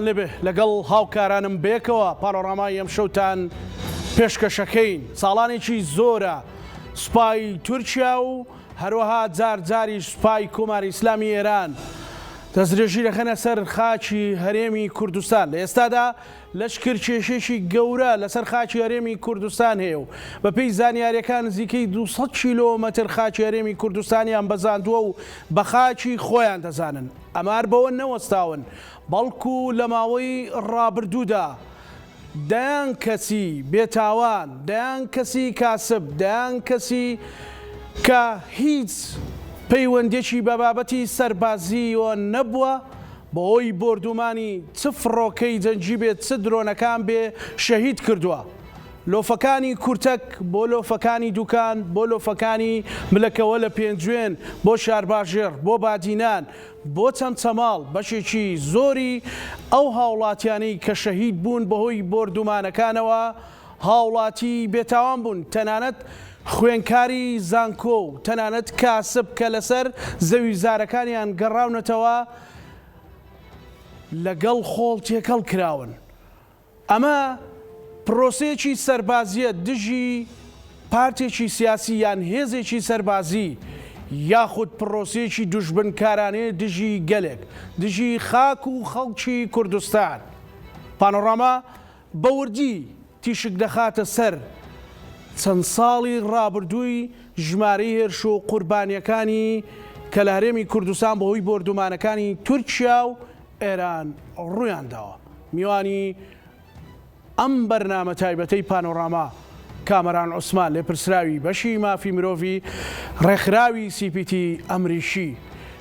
لێبێ لەگەڵ هاوکارانم بێکەوە پانۆڕامای ئەم شەوتان پێشکەشەکەین. ساڵانێکی زۆرە سوپای تورکیا و هەروەها جار-جاریش سوپای کۆماری ئیسلامی ئێران دەستدرێژی دەکەنە سەر خاچی هەرێمی کوردستان. لە ئێستادا لەشکر کێشێکی گەورە لەسەر خاچی هەرێمی کوردستان هەیە و بەپێی زانیاریەکان نزیکەی 200 کیلۆمەتر خاچی هەرێمی کوردستانیان بەزاندووە و بە خاچی خۆیان دەزانن. ئەمار بەوە نەوەستاون بەڵکو لە ماوەی ڕابردوودا دەیان کەسی بێتاوان، دەیان کەسی کاسب، دەیان کەسی کە هیچ پەیوەندێکی بە بابەتی سەربازیەوە نەبووە بەهۆی بردومانی چ فڕۆکەی جەنگی بێت چ درۆنەکان بێ شەهید کردووە. لۆفەکانی کورتەک بۆ لۆفەکانی دوکان، بۆ لۆفەکانی ملەکەوە لە پێنجوێن، بۆ شارباژێر، بۆ بادینان، بۆ چەمچەماڵ بەشێکی زۆری ئەو هاوڵاتیانەی کە شەهید بوون بەهۆی بردومانەکانەوە هاوڵاتی بێتاوان بوون. تەنانەت خوێنکاری زانکۆ و تەنانەت کاسب کە لەسەر زەوی زارەکانیان گەڕاونەتەوە لەگەڵ خۆڵ تێکەڵ کراون. ئەمە پرۆسەیەکی سەربازیە دژی پارتێکی سیاسی یان هێزێکی سەربازی یاخود پرۆسەیەکی دوژبنکارانەیە دژی گەلێک، دژی خاک و خەڵکی کوردستان. پانۆڕاما بەوردی تیشک دەخاتە سەر چەند ساڵی ڕابردووی ژمارەی هێرش و قوربانیەکانی کە لە هەرێمی کوردستان بەهۆی بردومانەکانی تورکیا و ئێران ڕوویانداوە. میوانی ئەم بەرنامە تایبەتەی پانۆڕاما کامەران عوسمان لێپرسراوی بەشی مافی مرۆڤی ڕێکخراوی CPT ئەمریشی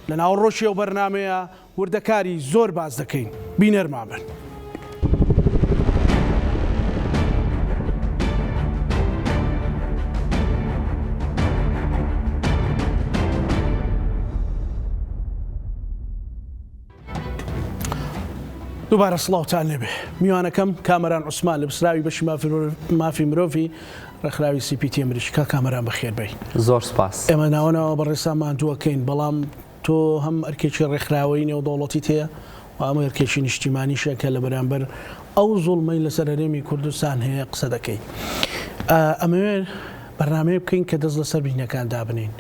لە ناوڕۆژی ئەو بەرنامەیە وردەکاری زۆر باز دەکەین. بینەرمان بن. دووبارە سڵاوتان لێبێ. میوانەکەم کامەران عوسمان لە پرسراوی بەشی مافی مرۆڤی ڕێکخراوی CPT ئەمریشی. کامەران بەخێربەی. زۆر سپاس. ئێمە ناوەنەوە بەڕێسا ماندووەکەین، بەڵام تۆ هەم ئەرکێکی ڕێکخراوەی نێودەوڵەتی تەیە و ئەمە ئەرکێکی نیشتیمانیشە کە لە بەرامبەر ئەو زوڵمەی لەسەر هەرێمی کوردستان هەیە قسە دەکەی. ئەمەوێ بەرنامەیە بکەین کە دەست لەسەر بینەکان دابنین.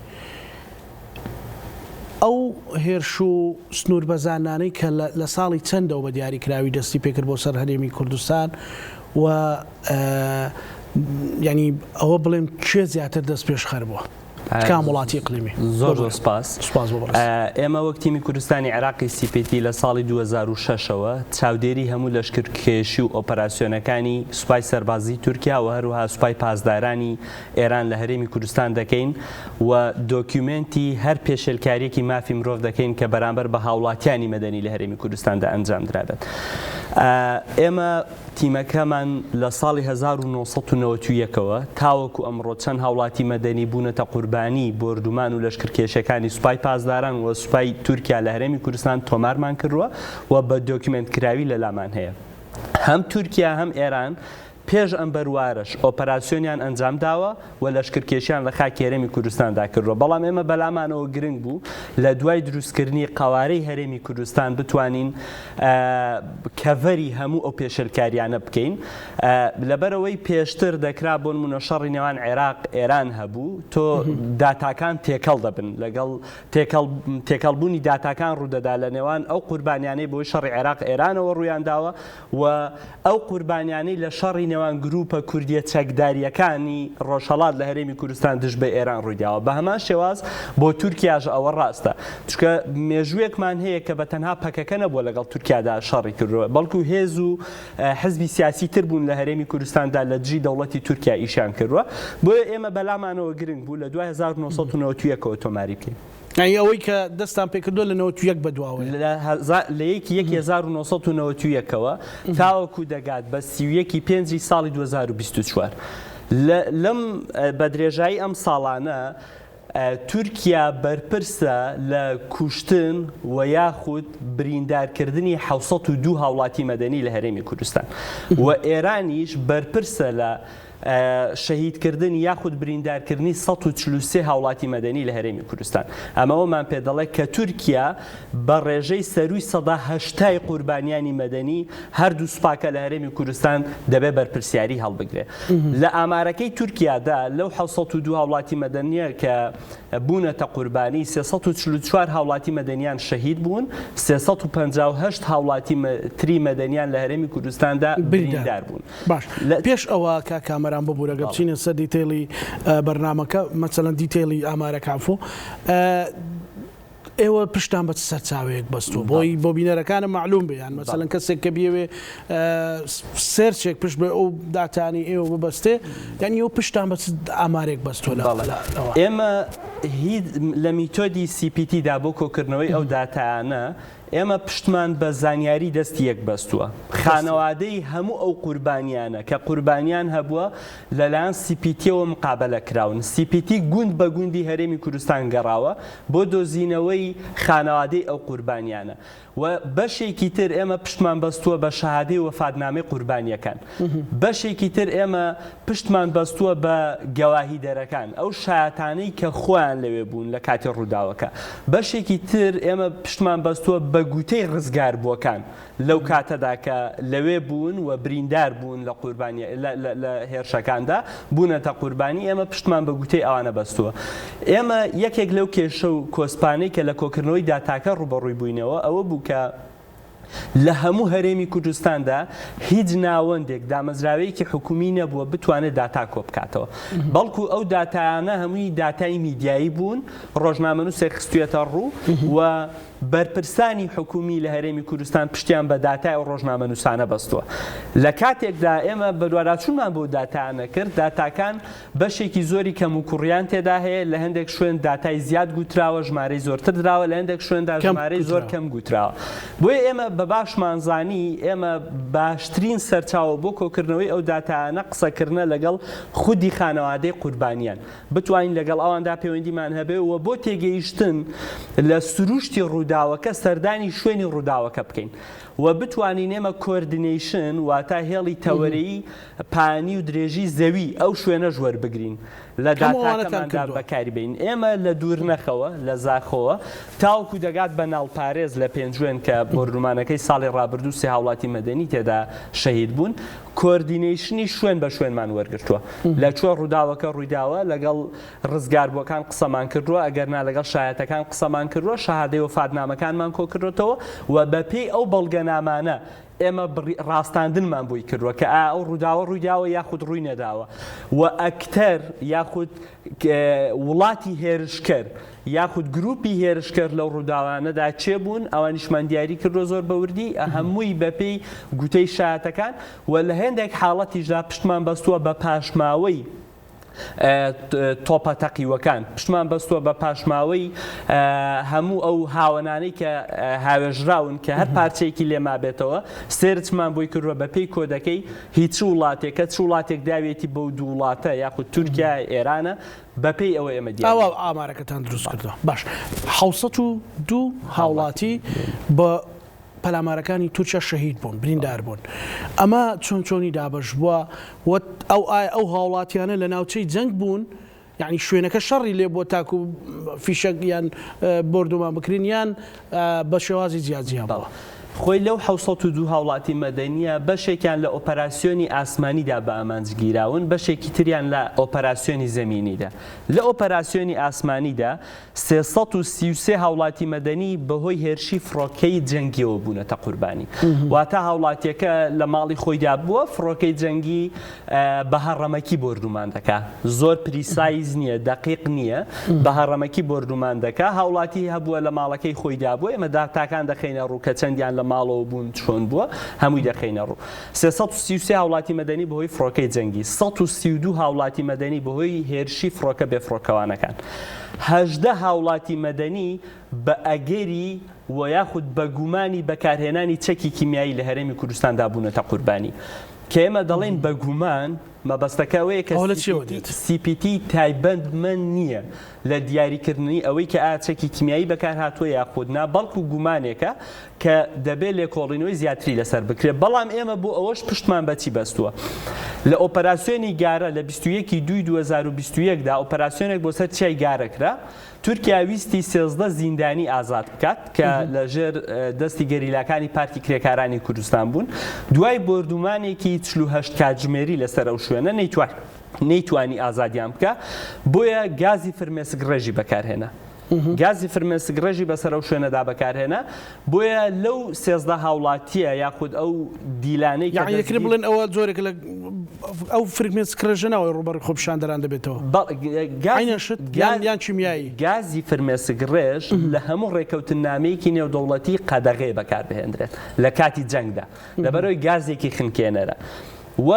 ئەو هێرش و سنوور بەزانانەی کە لە ساڵی چەندەوە بە دیاریکراوی دەستی پێکرد بۆ سەر هەرێمی کوردستان و ینی ئەوە بڵێم کێ زیاتر دەست پێشخەر بووە کام وڵاتی ئیقلیمی. زۆر سپاس. ئێمە وەک تیمی کوردستانی عێراقی CPT لە ساڵی 2006ەوە چاودێری هەموو لەشکرکێشی و ئۆپەراسیۆنەکانی سوپای سەربازی تورکیا و هەروەها سوپای پاسدارانی ئێران لە هەرێمی کوردستان دەکەین و دۆکیومنتی هەر پێشێلکاریەکی مافی مرۆڤ دەکەین کە بەرامبەر بە هاوڵاتیانی مەدەنی لە هەرێمی کوردستاندا ئەنجام درابێت. ئێمە تیمەکەمان لە ساڵی 1991ەوە تاوەکو ئەمڕۆ چەند هاوڵاتی مەدەنی بوونەتە قوربانی بردومان و لەشکرکێشەکانی سوپای پاسداران و سوپای تورکیا لە هەرێمی کوردستان تۆمارمان کردووە و بە دۆکیومنت کراوی لەلامان هەیە. هەم تورکیا هەم ئێران پێش ئەم بەروارش ئۆپەراسیۆنیان ئەنجام داوە و لەشکرکێشیان لە خاکی هەرێمی کوردستاندا کردووە. بەڵام ئێمە بەلامانەوە گرنگ بوو لە دوای دروستکردنی قەوارەی هەرێمی کوردستان بتوانین کەڤەری هەموو ئەو پێشێلکاریانە بکەین. لەبەرەوەی پێشتر دەکرا بۆ نمونە شەڕی نێوان عێراق ئێران هەبوو، تۆ داتاکان تێکەڵ دەبن، لەگەڵ تێکەڵبوونی داتاکان ڕوودەدا لە نێوان ئەو قوربانیانەی بۆی شەڕی عێراق ئێرانەوە ڕوویانداوە و ئەو قوربانیانەی لە شەڕی نێوان گروپە کوردیە چەکداریەکانی ڕۆژهەڵات لە هەرێمی کوردستان دژ بە ئێران ڕوویداوە. بە هەمان شێواز بۆ تورکیاژ ئەوە ڕاستە، چونکە مێژوویەکمان هەیە کە بە تەنها پەکەکە نەبووە لەگەڵ تورکیادا شەڕی کردووە، بەڵکو هێز و حزبی سیاسی تر بوون لە هەرێمی کوردستاندا لە دژی دەوڵەتی تورکیا ئیشان کردووە. بۆیە ئێمە بەلامانەوە گرنگ بوو لە 1991ەوە تۆماری بکەین. ئەوەی کە دەستان پێکردووە لە 91 بەدواوە لە 1991ەوە تاوەکو دەگات بە 31 پێنجی ساڵی 2024. لەم بە درێژایی ئەم ساڵانە تورکیا بەرپرسە لە کوشتن و یاخود بریندارکردنی 702 هاوڵاتی مەدەنی لە هەرێمی کوردستان و ئێرانیش بەرپرسە لە شەهیدکردنی یاخود بریندارکردنی 143 هاوڵاتی مەدەنی لە هەرێمی کوردستان. ئەمەوەمان پێ دەڵێت کە تورکیا بە ڕێژەی سەرووی 180 قوربانیانی مەدەنی هەردوو سوپاکە لە هەرێمی کوردستان دەبێت بەرپرسیاری هەڵبگرێت. لە ئامارەکەی تورکیادا لەو 702 هاوڵاتی مەدەنیە کە بوونەتە قوربانی 344 هاوڵاتی مەدەنیان شەهید بوون، 358 هاوڵاتی تری مەدەنیان لە هەرێمی کوردستاندا بریندار بوون. باش پێش ئەوە کا کامەران ببوورە گەبچینە سەر دیتیلی بەرنامەکە مەسەڵەن دیتیلی ئامارەکە عفو ئێوە پشتان بە سەرچاوەیەک بەستووە بۆی بۆ بینەرەکانە معلوم بێ یان مەسەڵەن کەسێک کە بیەوێ سێرچێک پشت بێ ئەو داتانی ئێوە ببەستێ یعنی ئەو پشتان بە ئامارێک بەستووە. ئێمە هیچ لە میتۆدی CPTدا بۆ کۆکردنەوەی ئەو داتایانە ئێمە پشتمان بە زانیاری دەستی یەک بەستووە. خانەوادەی هەموو ئەو قوربانیانە کە قوربانیان هەبووە لەلایەن CPTەوە مقابلە کراون. CPT گوند بە گوندی هەرێمی کوردستان گەڕاوە بۆ دۆزینەوەی خانەوادەی ئەو قوربانیانە و بەشێکی تر ئێمە پشتمان بەستووە بە شەهادەی وەفاتنامەی قوربانیەکان. بەشێکی تر ئێمە پشتمان بەستووە بە گەواهی دەرەکان ئەو شایەتانەی کە خۆیان لەوێ بوون لە کاتی ڕووداوەکە. بەشێکی تر ئێمە پشتمان بەستووە بە گوتەی ڕزگار بووەکان لەو کاتەدا کە لەوێ بوون و بریندار بوون لە قوربانی لە هێرشەکاندا بوونەتە قوربانی ئێمە پشتمان بە گوتەی ئەوانە بەستووە. ئێمە یەکێک لەو کێشە و کۆسپانەی کە لە کۆکردنەوەی داتاکە ڕوبەڕووی بووینەوە ئەوە بوو کە لە هەموو هەرێمی کوردستاندا هیچ ناوەندێک دامەزراوەیەکی حکومی نەبووە بتوانێت داتا کۆ بکاتەوە، بەڵکو ئەو داتایانە هەمووی داتای میدیایی بوون، ڕۆژنامەنووسێک خستوێتە ڕوو و بەرپرسانی حکومی لە هەرێمی کوردستان پشتیان بە داتای ئەو ڕۆژنامەنووسانە بەستووە. لە کاتێکدا ئێمە بەدواداچوونمان بۆ داتایانە کرد، داتاکان بەشێکی زۆری کەم و کوڕیان تێدا هەیە، لە هەندێک شوێن داتای زیاد گوتراوە، ژمارەی زۆرتر دراوە، لە هەندێک شوێندا ژمارەی زۆر کەم گوتراوە. بۆیە ئێمە بە باشمانزانی ئێمە باشترین سەرچاوە بۆ کۆکردنەوەی ئەو داتایانە قسەکردنە لەگەڵ خودی خانەوادەی قوربانیان بتوانین لەگەڵ ئەواندا پەیوەندیمان هەبێ و بۆ تێگەیشتن لە سروشتی ڕووداوەکە سەردانی شوێنی ڕووداوەکە بکەین و بتوانین ئێمە کۆردینیشن واتە هێڵی تەوەرەی پانی و درێژی زەوی ئەو شوێنە ژوەر بگرین لە داتاکەماندا بەکاری بین. ئێمە لە دوورنەخەوە لە زاخەوە تاوکو دەگات بە ناڵپارێز لە پێنجوێن کە بۆڕومانەکەی ساڵی ڕابردوو سێ هاوڵاتی مەدەنی تێدا شەهید بوون، کۆردینیشنی شوێن بە شوێنمان وەرگرتووە. لە چۆ ڕووداوەکە ڕوویداوە لەگەڵ ڕزگاربووەکان قسەمان کردووە، ئەگەرنا لەگەڵ شایەتەکان قسەمان کردووە، شەهادەی وەفاتنامەکانمان کۆ کردوێتەوە و بەپێی ئەو بەڵگەنامانە ئێمە ڕاستاندنمان بۆی کردووە کە ئەو ڕووداوە ڕوویداوە یاخود ڕووی نەداوە و ئەکتەر یاخود وڵاتی هێرشکەر یاخود گروپی هێرشکەر لەو ڕووداوانەدا چێ بوون ئەوانیشمان دیاری کردووە زۆر بەوردی هەمووی بەپێی گوتەی شایەتەکان و لە هێندێک حاڵەتیشدا پشتمان بەستووە بە پاشماوەی تۆپە تەقیوەکان، پشتمان بەستووە بە پاشماوەی هەموو ئەو هاوەنانەی کە هاوێژراون کە هەر پارچەیەکی لێما بێتەوە سێرچمان بۆی کردووە بەپێی کۆدەکەی هیچ وڵاتێکە چ وڵاتێک داوێتی بەو دوو وڵاتە یاخود تورکیا ئێرانە بەپێی ئەوە ئێمە ئەوە ئامارەکەتان دروست کردووە. باش 702 هاوڵاتی بە پەلامارەکانی تورکیا شەهید بوون، بریندار بوون. ئەمە چۆنی دابش بووە ئەو هاوڵاتیانە لە ناوچەی جەنگ بوون، یعنی شوێنەکە شەڕی لێ بۆ تاکو فیشەک یان بردومان بکرین یان بە شێوازی جیاجیان بووە. خۆی لەو 702 هاوڵاتی مەدەنیە بەشێکیان لە ئۆپەراسیۆنی ئاسمانیدا بە ئامانجگیراون، بەشێکی تریان لە ئۆپەراسیۆنی زەمینیدا. لە ئۆپەراسیۆنی ئاسمانیدا 333 هاوڵاتی مەدەنی بەهۆی هێرشی فڕۆکەی جەنگیەوە بوونەتە قوربانی. واتە هاوڵاتیەکە لە ماڵی خۆیدا بووە فڕۆکەی جەنگی بە هەڕەمەکی بردومان دەکا، زۆر پریسایز نییە، دەقیق نییە، بە هەڕەمەکی بردومان دەکا. هاوڵاتی هەبووە لە ماڵەکەی خۆیدا بووە، ئێمە داتاکان دەخینە ڕوو کە چەندیان لە ماڵەوە بوون چۆن بووە هەمووی دەخینە ڕوو. 333 هاوڵاتی مەدەنی بەهۆی فڕۆکەی جەنگی، 132 هاوڵاتی مەدەنی بەهۆی هێرشی فڕۆکە بێفڕۆکەوانەکان، 18 هاوڵاتی مەدەنی بە ئەگەری و یاخود بە گومانی بەکارهێنانی چەکی کیمیایی لە هەرێمی کوردستاندا بوونەتە قوربانی. کە ئێمە دەڵێن بە گومان مەبەستەکەوەیە کە CPT تایبەتمەند نییە لە دیاریکردنی ئەوەی کە ئاچێکی کیمیایی بەکار هاتووە یاخودنا بەڵکو گومانێکە کە دەبێت لێکۆڵینەوەی زیاتری لەسەر بکرێت. بەڵام ئێمە بۆ ئەوەش پشتمان بەچی بەستووە لە ئۆپەراسیۆنی گارە لە 21/2/2021دا ئۆپەراسیۆنێک بۆ سەر چای گارەکرا. تورکیا ویستی 13 زیندانی ئازاد بکات کە لەژێر دەستی گەریلاکانی پارتی کرێکارانی کوردستان بوون. دوای بردومانێکی 48 کاتژمێری لەسەر ئەو شوێنە نەیتوانی ئازادیان بکە، بۆیە گازی فرمێسک ڕێژی بەکارهێنا. گازی فرمێسک ڕێژی بەسەر ئەو شوێنەدا بەکارهێنا، بۆیە لەو 13 هاوڵاتیە یاخود ئەو دیلانەی یەکرێ بڵێن ئەوە جۆرێک لە ئەو فرمێسک ڕێژەنەوەی ڕوبەڕووی خۆپیشاندەران دەبێتەوە. یان کیمیایی گازی فرمێسک ڕێژ لە هەموو ڕێکەوتنامەیەکی نێودەوڵەتی قەدەغێ بەکاربهێنرێت لە کاتی جەنگدا لەبەرەوەی گازێکی خنکێنەرە. و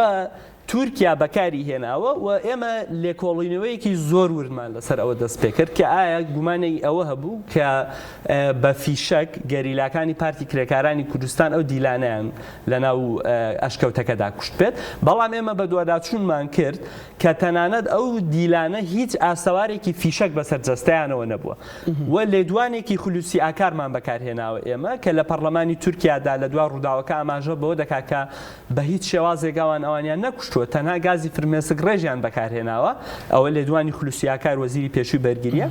تورکیا بەکاری هێناوە و ئێمە لێکۆڵینەوەیەکی زۆر ورمان لەسەر ئەوە دەست پێ کرد کە ئایا گومانەی ئەوە هەبوو کە بە فیشەک گەریلاکانی پارتی کرێکارانی کوردستان ئەو دیلانیان لەناو ئەشکەوتەکەدا کوشت بێت. بەڵام ئێمە بە دوواداچوونمان کرد کە تەنانەت ئەو دیلانە هیچ ئاسەوارێکی فیشەک بەسەر جەستەیانەوە نەبووە و لێدوانێکی خولوسی ئاکارمان بەکارهێناوە ئێمە کە لە پەرلەمانی تورکیادا لە دوا ڕووداوەکە ئاماژە بەوە دەکات کە بە هیچ شێوازێکاوان ئەوانیان نەکوشتووە، تەنها گازی فرمێسک ڕێژیان بەکارهێناوە. ئەوە لێدوانی خولوسی ئاکار وەزیری پێشووی بەرگریە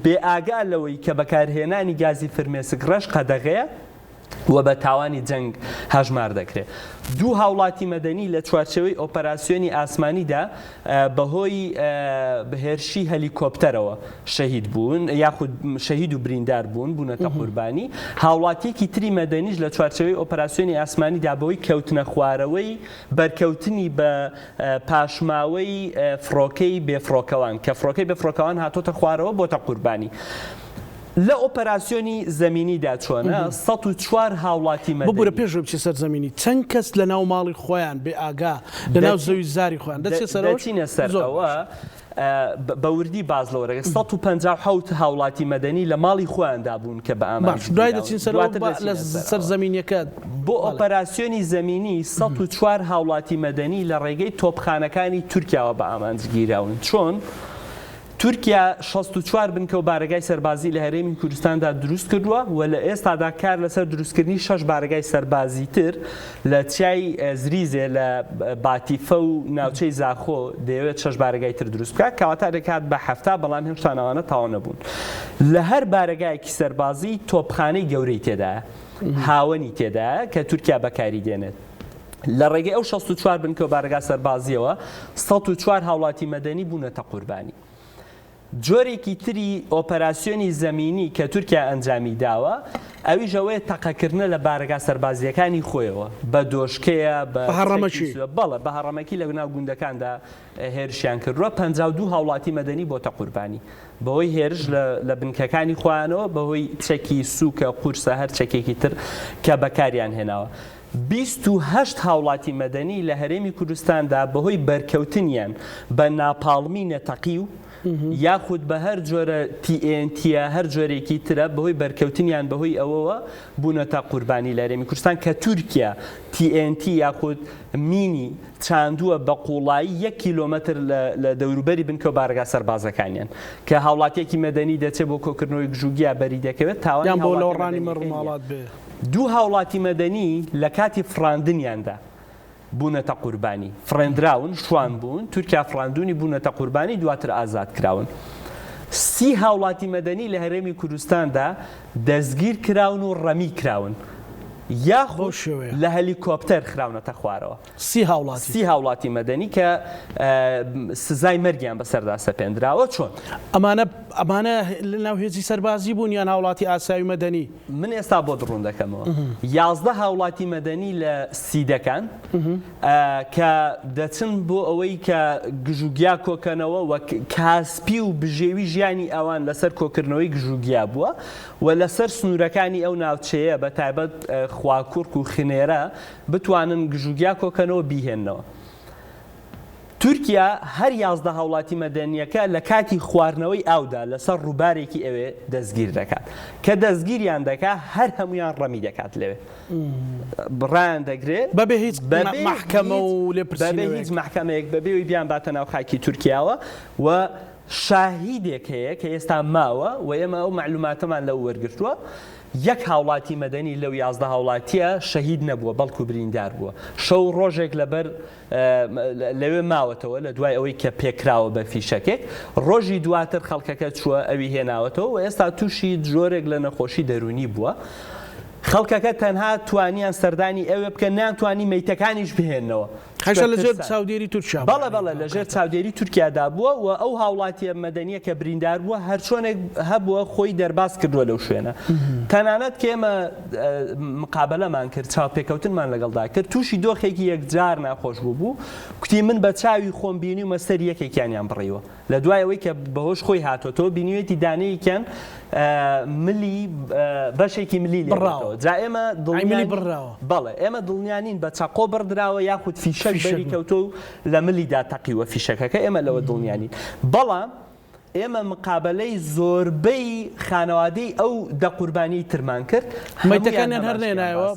بێ ئاگا لەوەی کە بەکارهێنانی گازی فرمێسک ڕێژ قەدەغەیە و بە تاوانی جەنگ هەژمار دەکرێت. دوو هاوڵاتی مەدەنی لە چوارچەوەی ئۆپەراسیۆنی ئاسمانیدا بەهۆی بەهێرشی هەلیکۆپتەرەوە شەهید بوون یاخود شەهید و بریندار بوون بوونەتە قوربانی. هاوڵاتیەکی تری مەدەنیش لە چوارچەوەی ئۆپەراسیۆنی ئاسمانیدا بەهۆی کەوتنە خوارەوەی بەرکەوتنی بە پاشماوەی فڕۆکەی بێفڕۆکەوان کە فڕۆکەی بێفڕۆکەوان هاتۆتە خوارەوە بۆتە قوربانی. لە ئۆپەراسیۆنی زەمینیدا چۆنە 104 هاوڵاتی مەدەنی ببوورە پێش بچی سەر زەمینی چەند کەس لە ناو ماڵی خۆیان بێ ئاگا لە ناو زەوی زاری خۆیان دەچینە سەرەوە بەوردی باز لەوەرەگە 157 هاوڵاتی مەدەنی لە ماڵی خۆیاندا بوون کە بە ئامانج دوای دەچین لە سەر زەمینیەکە بۆ ئۆپەراسیۆنی زەمینی 104 هاوڵاتی مەدەنی لە ڕێگەی تۆپخانەکانی تورکیاوە بە ئامانجگیراون. چۆن؟ تورکیا 64 بنکە و بارگای سەربازی لە هەرێمی کوردستاندا دروست کردووە و لە ئێستادا کار لەسەر دروستکردنی 6 بارگای سەربازی تر لە چای زریزێ لە باتیفە و ناوچەی زاخۆ دەیەوێت 6 بارگای تر دروست بکات کەواتە دەکات بە 7 بەڵام هێم شتانەوانە تاوا نەبوون. لە هەر بارگایەکی سەربازی تۆپخانەی گەورەی تێدایە هاوەنی تێدایە کە تورکیا بەکاری دێنێت. لە ڕێگەی ئەو 64 بنکە و بارگا سەربازیەوە 104 هاوڵاتی مەدەنی بوونەتە قوربانی. جۆرێکی تری ئۆپەراسیۆنی زەمینی کە تورکیا ئەنجامی داوە ئەویش ئەوەیە تەقەکردنە لە بارگا سەربازیەکانی خۆیەوە بە دۆشکەیە بەڵە بە هەڕەمەکی لە ناو گوندەکاندا هێرشیان کردووە. 52 هاوڵاتی مەدەنی بۆتە قوربانی بەهۆی هێرش لە بنکەکانی خۆیانەوە بەهۆی چەکی سووکە قورسە هەر چەکێکی تر کە بەکاریان هێناوە. 28 هاوڵاتی مەدەنی لە هەرێمی کوردستاندا بەهۆی بەرکەوتنیان بە ناپاڵمی نەتەقی و یاخود بە هەر جۆرە TNT هەر جۆرێکی ترە بەهۆی بەرکەوتنیان بەهۆی ئەوەوە بوونەتە قوربانی لە هەرێمی کوردستان کە تورکیا TNT یاخود مینی چاندووە بە قوڵایی 1 کیلۆمەتر لە دەوروبەری بنکە و بارگا سەربازەکانیان کە هاوڵاتیەکی مەدەنی دەچێت بۆ کۆکردنەوەی گژوگیا بەری دەکەوێت تاوان بۆ لەوڕانی مەڕماڵات بێ. دوو هاوڵاتی مەدەنی لە کاتی فراندنیاندا بوونەتە قوربانی فرێنراون شوان بوون تورکیا فراندونی بوونەتە قوربانی دواتر ئازاد کراون. 30 هاوڵاتی مەدەنی لە هەرێمی کوردستاندا دەستگیر کراون و ڕەمی کراون یاخۆ لە هەلیکۆپتەر خراونەتە خوارەوە. 30 هاوڵاتی مەدەنی کە سزای مەرگیان بەسەردا سەپێنراوە. چۆن ئەمانە لەناو هێزی سەربازی بوون یان هاوڵاتی ئاساوی مەدەنی؟ من ئێستا بۆ دڕوون دەکەمەوە 11 هاوڵاتی مەدەنی لە سیدەکان کە دەچن بۆ ئەوەی کە گژوگیا کۆکەنەوە و کاسپی و بژێوی ژیانی ئەوان لەسەر کۆکردنەوەی گژوگیا بووە و لەسەر سنوورەکانی ئەو ناوچەیە بە تایبەت خواکوورک و خنێرە بتوانن گژوگیا کۆکەنەوە بیهێننەوە. تورکیا هەر 11 هاوڵاتی مەدەنیەکە لە کاتی خواردنەوەی ئاودا لەسەر ڕووبارێکی ئەوێ دەستگیر دەکات کە دەستگیریان دەکات هەر هەمویان ڕەمی دەکات لەوێ بڕیان دەگرێت بەبێ هیچ محکەمە و بەبێ هیچ محکەمەیەک بەبێەوەی بیان باتە ناو خاکی تورکیاوە و شاهیدێک هەیە کە ئێستا ماوە و ئێمە ئەو معلوماتەمان لەو وەرگرتووە یەک هاوڵاتی مەدەنی لەو 11 هاوڵاتیە شەهید نەبووە بەڵکو بریندار بووە شەو ڕۆژێک لەبەر لەوێ ماوەتەوە لە دوای ئەوەی کە پێکراوە بە فیشەکێک ڕۆژی دواتر خەڵکەکە چووە ئەوی هێناوەتەوە و ئێستا تووشی جۆرێک لە نەخۆشی دەرونی بووە خەڵکەکە تەنها توانیان سەردانی ئەوێ بکە ناتوانی مەیتەکانیش بهێنەوە خەشە لەژێر چاودێری تورکیا بەڵێ لەژێر چاودێری تورکیادا بووە و ئەو هاوڵاتیە مەدەنیە کە بریندار بووە هەر چۆنێک هەبووە خۆی دەرباز کردووە لەو شوێنە تەنانەت کە ئێمە مقابلەمان کرد چاوپێکەوتنمان لەگەڵدا کرد تووشی دۆخێکی یەکجار ناخۆش بوو کوتی من بە چاوی خۆم بینی و مەسەر یەکێکیانیان بڕیوە لە دوای ئەوەی کە بەهۆش خۆی هاتۆتەوە بینیوێتی دانەیەکیان ملی بەشێکی ملی لێڕاوە جا ئێمە دڵنیانی بڕاوە بەڵێ ئێمە دڵنیانین بە چاقۆ بڕدراوە یاخود فیشەک بەری کەوتۆ و لە ملیدا تەقیوە فیشەکەکە ئێمە لەوە دڵنیانین بەڵام ئێمە مقابلەی زۆربەی خانەوادەی ئەو دەقوربانی ترمان کرد مەیتەکانیان هەر نێنایەوە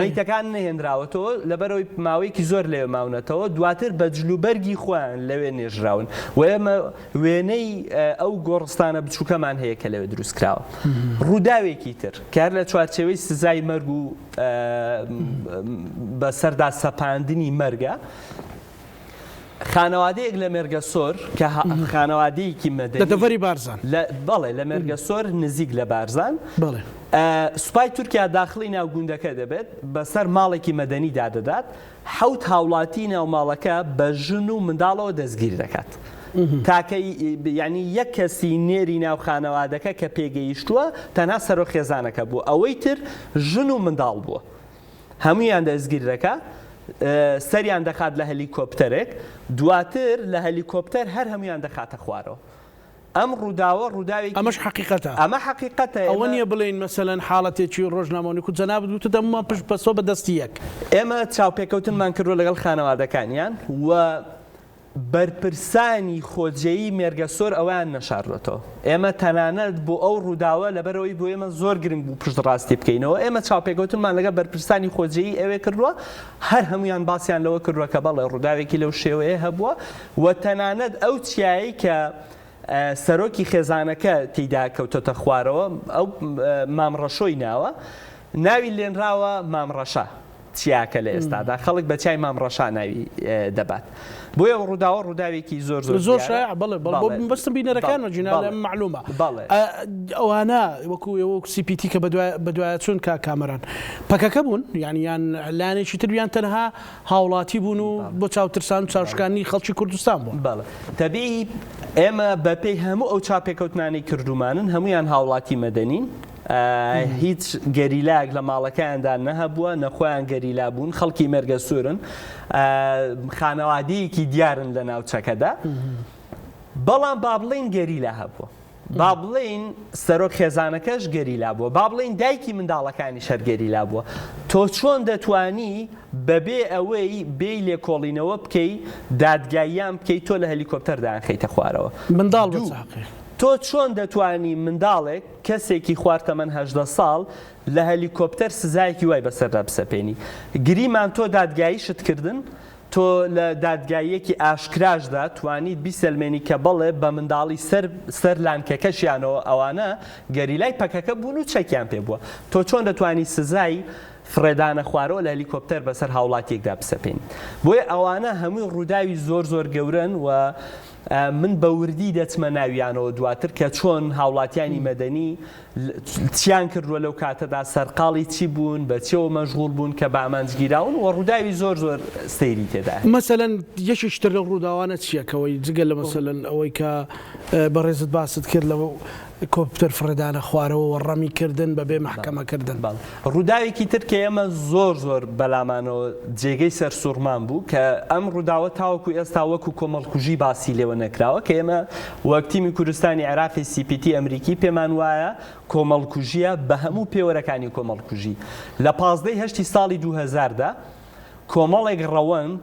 مەیتەکان نەهێنراوەتەوە لەبەرەوەی ماوەیەکی زۆر لێ ماونەتەوە دواتر بە جلوبەرگی خۆیان لەوێ نێژراون و ئێمە وێنەی ئەو گۆڕستانە بچووکەمان هەیە کە لەوێ دروست کراوە ڕووداوێکی تر کار لە چوارچێوەی سزای مەرگ و بەسەردا سەپاندنی مەرگە خانەوادەیەک لە مێرگەسۆر کە خانەوادەیەکی مەدەنی لە دەڤەری بارزان بەڵێ لە مێرگەسۆر نزیک لە بارزان بەڵێ سوپای تورکیا داخلی ناو گوندەکە دەبێت بەسەر ماڵێکی مەدەنی دادەدات حەوت هاوڵاتی ناو ماڵەکە بە ژن و منداڵەوە دەستگیر دەکات تاکە ینی یەک کەسی نێری ناو خانەوادەکە کە پێگەیشتووە تەنها سەرۆ خێزانەکە بوو ئەوەی تر ژن و منداڵ بووە هەمویان دەستگیر دەکات سەریان دەخات لە هەلیکۆپتەرێک دواتر لە هەلیکۆپتەر هەر هەمویان دەخاتە خوارەوە ئەم ڕووداوە ڕووداوێکی ئەمەش حقیقەتە ئەمە حقیقەتە ئەوە نییە بڵێن مەسەلەن حاڵەتێکی ڕۆژنامەوەی کو جەناب دوتە دەممان پشت بەسۆ بەدەستی یەک ئێمە چاوپێکەوتنمان کردووە لەگەڵ خانەوادەکانیان و بەرپرسانی خۆجێیی مێرگەسۆر ئەویان نەشاردوێتەوە ئێمە تەنانەت بۆ ئەو ڕووداوە لەبەرەوەی بۆ ئێمە زۆر گرنگ بوو پشت ڕاستی بکەینەوە ئێمە چاوپێکەوتنمان لەگە بەرپرسانی خۆجێیی ئەوێ کردووە هەر هەمویان باسییان لەوە کردووە کە بەڵێ ڕووداوێکی لەو شێوەیە هەبووە و تەنانەت ئەو چیایی کە سەرۆکی خێزانەکە تێیدا کەوتۆتە خوارەوە ئەو مامڕەشۆی ناوە ناوی لێنراوە مامڕەشە چیاکە لە ئێستادا خەڵک بە چای مامڕەشا ناوی دەبات بۆیە ڕووداوە ڕووداوێکی زۆر شایع بڵێ بۆ بەستم بینەرەکانمە جینا لە معلومە ئەوانە وەکو CPT کە بەدوایە چۆن کامەران پەکەکە بوون یانیان لایەنێکی تریان تەنها هاوڵاتی بوون و بۆ چاوترسان و چاوشکانی خەڵکی کوردستان بوون بەڵێ تەبیعی ئێمە بەپێی هەموو ئەو چاپێکەوتنانی کردومانن هەمویان هاوڵاتی مەدەنین هیچ گەریلاک لە ماڵەکەیاندا نەهەبووە نەخۆیان گەریلا بوون خەڵکی مێرگەسوورن خانەوادەیەکی دیارن لە ناوچەکەدا بەڵام با بڵێن گەریلا هەبووە با بڵێن سەرۆک خێزانەکەش گەریلا بووە با بڵێن دایکی منداڵەکانی شەر گەریلا بووە تۆ چۆن دەتوانی بەبێ ئەوەی بێی لێکۆڵینەوە بکەی دادگاییان بکەی تۆ لە هەلیکۆپتەردان خەیتە خوارەوە منداڵ بچاقی تۆ چۆن دەتوانی منداڵێک کەسێکی خواردتەمەن 18 ساڵ لە هەلیکۆپتەر سزایەکی وای بەسەردا بسەپێنی گریمان تۆ دادگاییشت کردن تۆ لە دادگاییەکی ئاشکراشدا توانیت بیسەلمێنی کە بڵێ بە منداڵی سەر لانکەکەشیانەوە ئەوانە گەریلای پەکەکە بوون و چەکیان پێ بووە تۆ چۆن دەتوانی سزای فرێدانە خوارەوە لە هەلیکۆپتەر بەسەر هاوڵاتیەکدا بسەپێنی بۆیە ئەوانە هەمووی ڕووداوی زۆر گەورن و من بە وردی دەچمە ناویانەوە دواتر کە چۆن هاوڵاتیانی مەدەنی چیان کردووە لەو کاتەدا سەرقاڵی چی بوون بە چێوە مەژغوڵ بوون کە بامانجگیراون و ڕووداوی زۆر سەیری تێدا مەسەلەن یەکێکتر لە ڕووداوانە چیەکەوەی جگە لە مەسەلەن ئەوەی کە بەڕێزت باست کرد لەوە کۆپتەر فرێدانە خوارەوە و ڕەمیکردن بەبێ محکەمەکردن ڕووداوێکی تر کە ئێمە زۆر بەلامانەوە جێگەی سەر سوورمان بوو کە ئەم ڕووداوە تاوەکو ئێستا وەکو کۆمەڵکوژی باسی لێوە نەکراوە کە ئێمە وەکتیمی کوردستانی عێراقی CPT ئەمریکی پێمان وایە کۆمەڵکوژیە بە هەموو پێوەرەکانی کۆمەڵکوژی لە 15 ساڵی 2000دا کۆمەڵێک ڕەوەند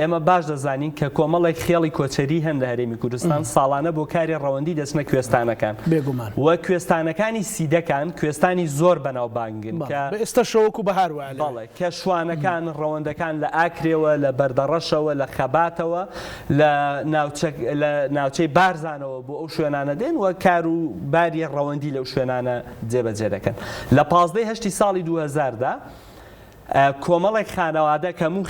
ئێمە باش دەزانین کە کۆمەڵێک خێڵی کۆچەری هەن لە هەرێمی کوردستان ساڵانە بۆ کاری ڕەوەندی دەچنە کوێستانەکان بێگومان و کوێستانەکانی سیدەکان کوێستانی زۆر بەناوبانگن کە ئێستا شەوەکو بەهار وایە بەڵێ کە شوانەکان ڕەوەندەکان لە ئاکرێەوە لە بەردەڕەشەوە لە خەباتەوە لە ناوچەی بارزانەوە بۆ ئەو شوێنانە دێن و کار و باری ڕەوەندی لەو شوێنانە جێبەجێ دەکەن لە 15 ساڵی 2000دا کۆمەڵێک خانەوادە کە هەموو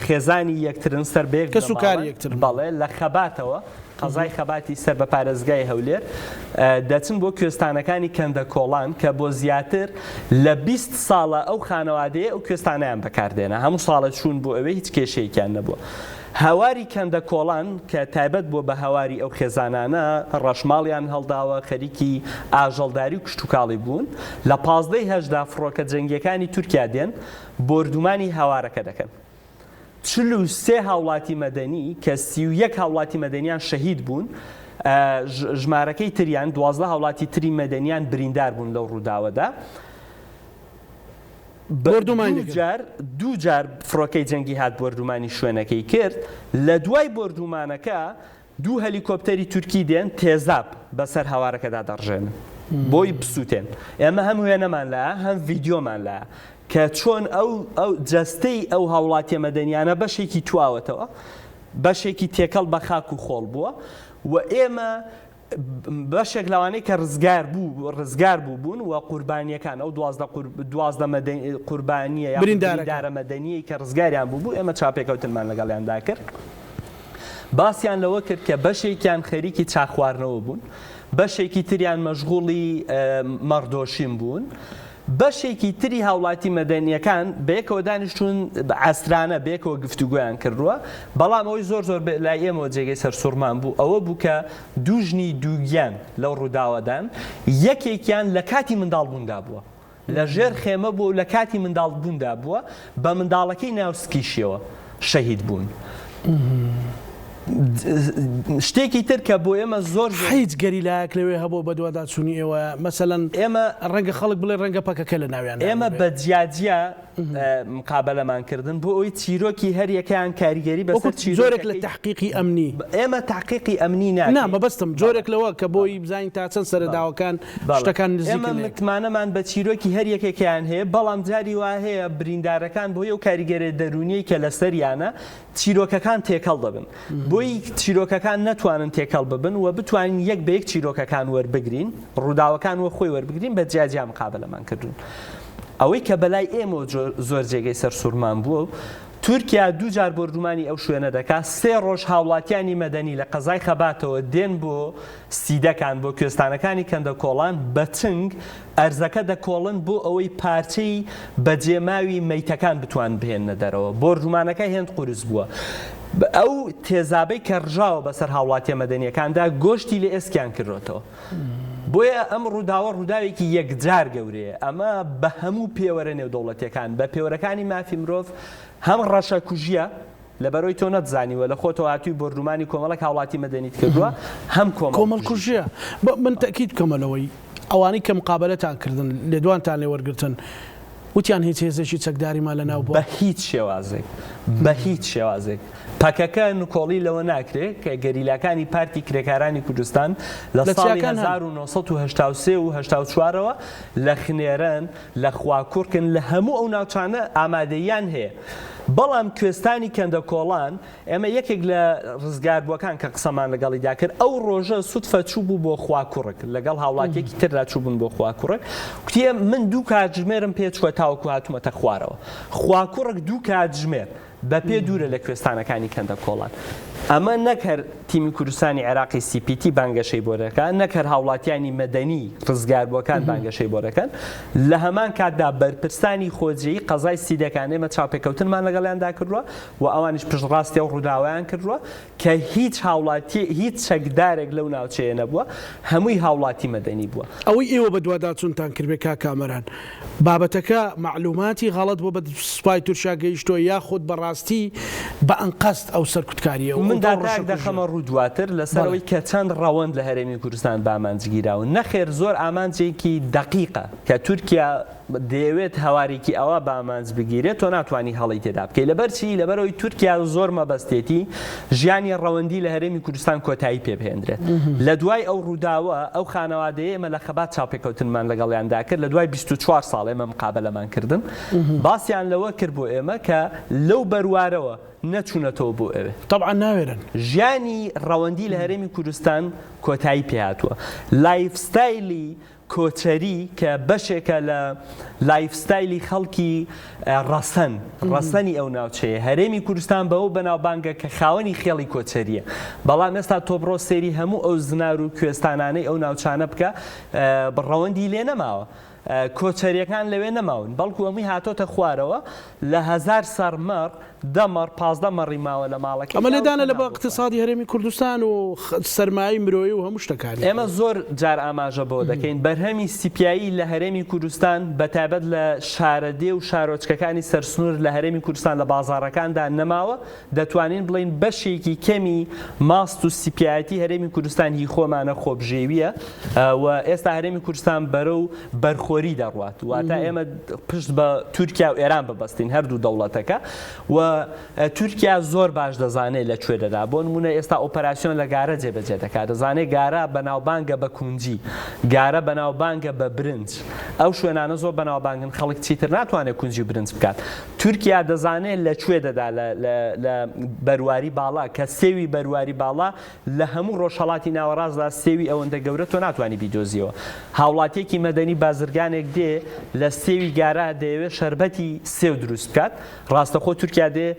خێزانی یەکترن سەر بێک کە سوکاری یەکتر بەڵێ لە خەباتەوە قەزای خەباتی سەر بە پارێزگای هەولێر دەچن بۆ کوێستانەکانی کەندە کۆڵان کە بۆ زیاتر لە 20 ساڵە ئەو خانەوادەیە ئەو کوێستانیان بەکاردێنە هەموو ساڵە چوون بۆ ئەوەی هیچ کێشەیەکیان نەبووە. هەواری کەندە کۆڵان کە تایبەت بۆ بە هەواری ئەو خێزانانە ڕەشماڵیان هەڵداوە خەریکی ئاژەڵداری و کشتتوکاڵی بوون لە 15 فڕۆکە جەنگیەکانی تورکیا دێن بردومانی هەوارەکە دەکەن. 43 هاوڵاتی مەدەنی کە 31 هاوڵاتی مەدەنیان شەهید بوون ژمارەکەی تریان 12 هاوڵاتی تری مەدەنیان بریندار بوون لەو ڕووداوەدا. دوو جار فڕۆکەی جەنگی هات بردومانی شوێنەکەی کرد لە دوای بردومانەکە دوو هەلیکۆپتەری تورکی دێن تێزاب بەسەر هەوارەکەدا دەڕژێنن بۆی بسووتێن. ئێمە هەم وێنەمان لایە هەم ڤیدیۆمان لایە کە چۆن ئەو جەستەی ئەو هاوڵاتیە مەدەنیانە بەشێکی تواوەتەوە بەشێکی تێکەڵ بە خاک و خۆڵ بووە و ئێمە بەشێک لەوانەیە کە ڕزگار بوون و قوربانیەکان ئەو 12 قوربانیە یا بریندارە مەدەنیی کە ڕزگاریان بوو ئێمە چاپێکەوتنمان لەگەڵیاندا کرد. باسییان لەوە کرد کە بەشێکیان خەریکی چاخواردنەوە بوون بەشێکی تریان مەشغوڵی مەڕدۆشین بوون بەشێکی تری هاوڵاتی مەدەنیەکان بەیەکەوە دانیشتون عەسرانە بەیەکەوە گفتوگویان کردووە بەڵام ئەوەی زۆر لای ئێمەوە جێگەی سەرسوورمان بوو ئەوە بوو کە دوو ژنی دووگیان لەو ڕووداوەدان یەکێکیان لە کاتی منداڵبووندا بووە لە ژێر خێمە بوو لە کاتی منداڵبووندا بووە بە منداڵەکەی ناوسکیشیەوە شەهید بوون. شتێکی تر کە بۆ ئێمە زۆر هیچ گەریلایەک لەوێ هەبوو بە دوواداچوونی ئێوە مەسەلەن ئێمە ڕەنگە خەڵک بڵێ ڕەنگە پەکەکە لە ناویان ئێمە بە جیاجیا مقابلەمان کردن بۆ ئەوی چیرۆکی هەر یەکەیان کاریگەری بەسەر زۆرێک لە تحقیقی ئەمنی ئێمە تحقیقی ئەمنی مەبەستم جۆرێک لەوە کە بۆی بزانین تا چەند سەرداوەکان شتەکان نزیک ئێمە متمانەمان بە چیرۆکی هەر یەکێکیان هەیە بەڵام جاری وا هەیە بریندارەکان بۆ ئەو کاریگەری دەرونیی کە لەسەریانە چیرۆکەکان تێکەڵ دەبن بۆی چیرۆکەکان نەتوانن تێکەڵ ببن و بتوانین یەک بە یەک چیرۆکەکان وەربگرین ڕووداوەکان وە خۆی وەربگرین بە جیاجیا مقابلەمان کردون. ئەوەی کە بەلای ئێمە زۆر جێگەی سەرسوورمان بووە تورکیا دوو جار بردومانی ئەو شوێنە دەکات 3 ڕۆژ هاوڵاتیانی مەدەنی لە قەزای خەباتەوە دێن بۆ سیدەکان بۆ کوێستانەکانی کەندە کۆڵان بەچنگ ئەرزەکە دەکۆڵن بۆ ئەوەی پارچەی بەجێماوی مەیتەکان بتوان بهێنە دەرەوە بردومانەکە هێند قورس بووە. ئەو تێزابەی کە ڕژاوە بەسەر هاوڵاتیە مەدەنیەکاندا گۆشتی لە ئێسکیان کردوێتەوە بۆیە ئەم ڕووداوە ڕووداوێکی یەکجار گەورەیە ئەمە بە هەموو پێوەرە نێودەوڵەتیەکان بە پێوەرەکانی مافی مرۆڤ هەم ڕەشە کوژیە لەبەرەوەی تۆ نەتزانیوە لە خۆتەوە هاتووی بردومانی کۆمەڵک هاوڵاتی مەدەنیت کردووە هەم کۆمەڵ کوژیە من تەکید کەمەلەوەی ئەوانەی کە مقابلەتان کردن لێ دوانتان لێ وەرگرتن وتیان هیچ هێزێکی چەکداریمان لەناو بووە بە هیچ شێوازێک پاکەکە نکۆڵی لەوە ناکرێت کە گەریلاکانی پارتی کرێکارانی کوردستان لە ساڵی 1970 و 1984ەوە لە خنێرن لە خواکوڕکن لە هەموو ئەو ناوچانە ئامادەیان هەیە بەڵام کوێستانی کەندە کۆڵان ئێمە یەکێک لە ڕزگاربووەکان کە قسەمان لەگەڵیدا کرد ئەو ڕۆژە سوتفە چوو بوو بۆ خواکوڕک لەگەڵ هاوڵاتێکی تردا چوو بوون بۆ خواکوڕک کوتیە من دوو کاتژمێرم پێچوە تاوەکو هاتوومەتە خوارەوە خواکوڕک دوو کاتژمێر بە پێ دوورە لە کوێستانەکانی کەندە کۆڵان ئەمە نەکەر تیمی کوردستانی عێراقی CPT بانگەشەی بۆ دەکەن نەکەر هاوڵاتیانی مەدەنی ڕزگاربووەکان بانگەشەی بۆ دەکەن لە هەمان کاتدا بەرپرسانی خۆجێی قەزای سیدەکان ئێمە چاوپێکەوتنمان لەگەڵیاندا کردووە و ئەوانیش پشتڕاستی ئەو ڕووداوایان کردووە کە هیچ هاوڵاتی هیچ چەکدارێک لەو ناوچەیە نەبووە هەمووی هاوڵاتی مەدەنی بووە ئەوەی ئێوە بە دوواداچوونتان کردبێ کامەران بابەتەکە معلوماتی غەڵەت بۆ بە سوپای تورکیا گەیشتۆ یاخود بەڕاستی بە ئەنقەست ئەو سەرکوتکاریە من داڕێک دەخەمە ڕوو دواتر لەسەرەوەی کە چەند ڕەوەند لە هەرێمی کوردستان بامانجگیراون نەخێر زۆر ئامانجێکی دقیقە کە تورکیا دەیەوێت هەوارێکی ئەوە بامانج بگیرێت تۆ ناتوانانی هەڵی تێدا بکەیت لەبەرچی لەبەرەوەی تورکیا زۆر مەبەستێتی ژیانی ڕەوەندی لە هەرێمی کوردستان کۆتایی پێبهێنرێت لە دوای ئەو ڕووداوە ئەو خانەوادەیە ئێمە لە خەبات چاوپێکەوتنمان لەگەڵیاندا کرد لە دوای 24 ساڵ ئێمە مقابلەمان کردن باسییان لەوە کرد بۆ ئێمە کە لەو بەروارەوە نەچوونەتەوە بۆ ئەوێ طبعا ناوێرن ژیانی ڕەوەندی لە هەرێمی کوردستان کۆتایی پێهاتووە لایفستایلی کۆچەری کە بەشێکە لە لایفستایلی خەڵکی ڕەسەنی ئەو ناوچەیە هەرێمی کوردستان بەوە بەناوبانگە کە خاوەنی خێڵی کۆچەریە بەڵام ئێستا تۆ بڕۆ سێری هەموو ئەو زنار و کوێستانانەی ئەو ناوچانە بکە ڕەوەندی لێ نەماوە کۆچەریەکان لەوێ نەماون بەڵکو ئەمەی هاتۆتە خوارەوە لە 1000 سەرمەڕ 10 مەڕی ماوە لە ماڵەکە ئەمە لێدانە لە بە اقتصادی هەرێمی کوردستان و سەرمایی مرۆیی و هەموو شتەکانی ئێمە زۆر جار ئاماژە بۆ دەکەین بەرهەمی سیپایی لە هەرێمی کوردستان بەتایبەت لە شارەدێ و شارۆچکەکانی سەرسنوور لە هەرێمی کوردستان لە بازاڕەکاندا نەماوە دەتوانین بڵین بەشێکی کەمی ماست و سیپایەتی هەرێمی کوردستان هی خۆمانە خۆبژێویە و ئێستا هەرێمی کوردستان بەرەو بەرخۆری دەڕوات واتە ئێمە پشت بە تورکیا و ئێران ببەستین هەردوو دەوڵەتەکە و تورکیا زۆر باش دەزانێت لەکوێ دەدا بۆ نمونە ئێستا ئۆپەراسیۆن لە گارە جێبەجێ دەکات دەزانێت گارە بەناوبانگە بە کونجی گارە بەناوبانگە بە برنج ئەو شوێنانە زۆر بەناوبانگن خەڵک چیتر ناتوانێت کونجی برنج بکات تورکیا دەزانێت لەکوێ دەدا لە بەرواری باڵا کە سێوی بەرواری باڵا لە هەموو ڕۆژهەڵاتی ناوەڕاستدا سێوی ئەوەندە گەورە تۆ ناتوانانی بیدۆزیەوە هاوڵاتیەکی مەدەنی بازرگانێک دێ لە سێوی گارە دەیەوێت شەربەتی سێو دروست بکات ڕاستەخۆ تورکیا دێ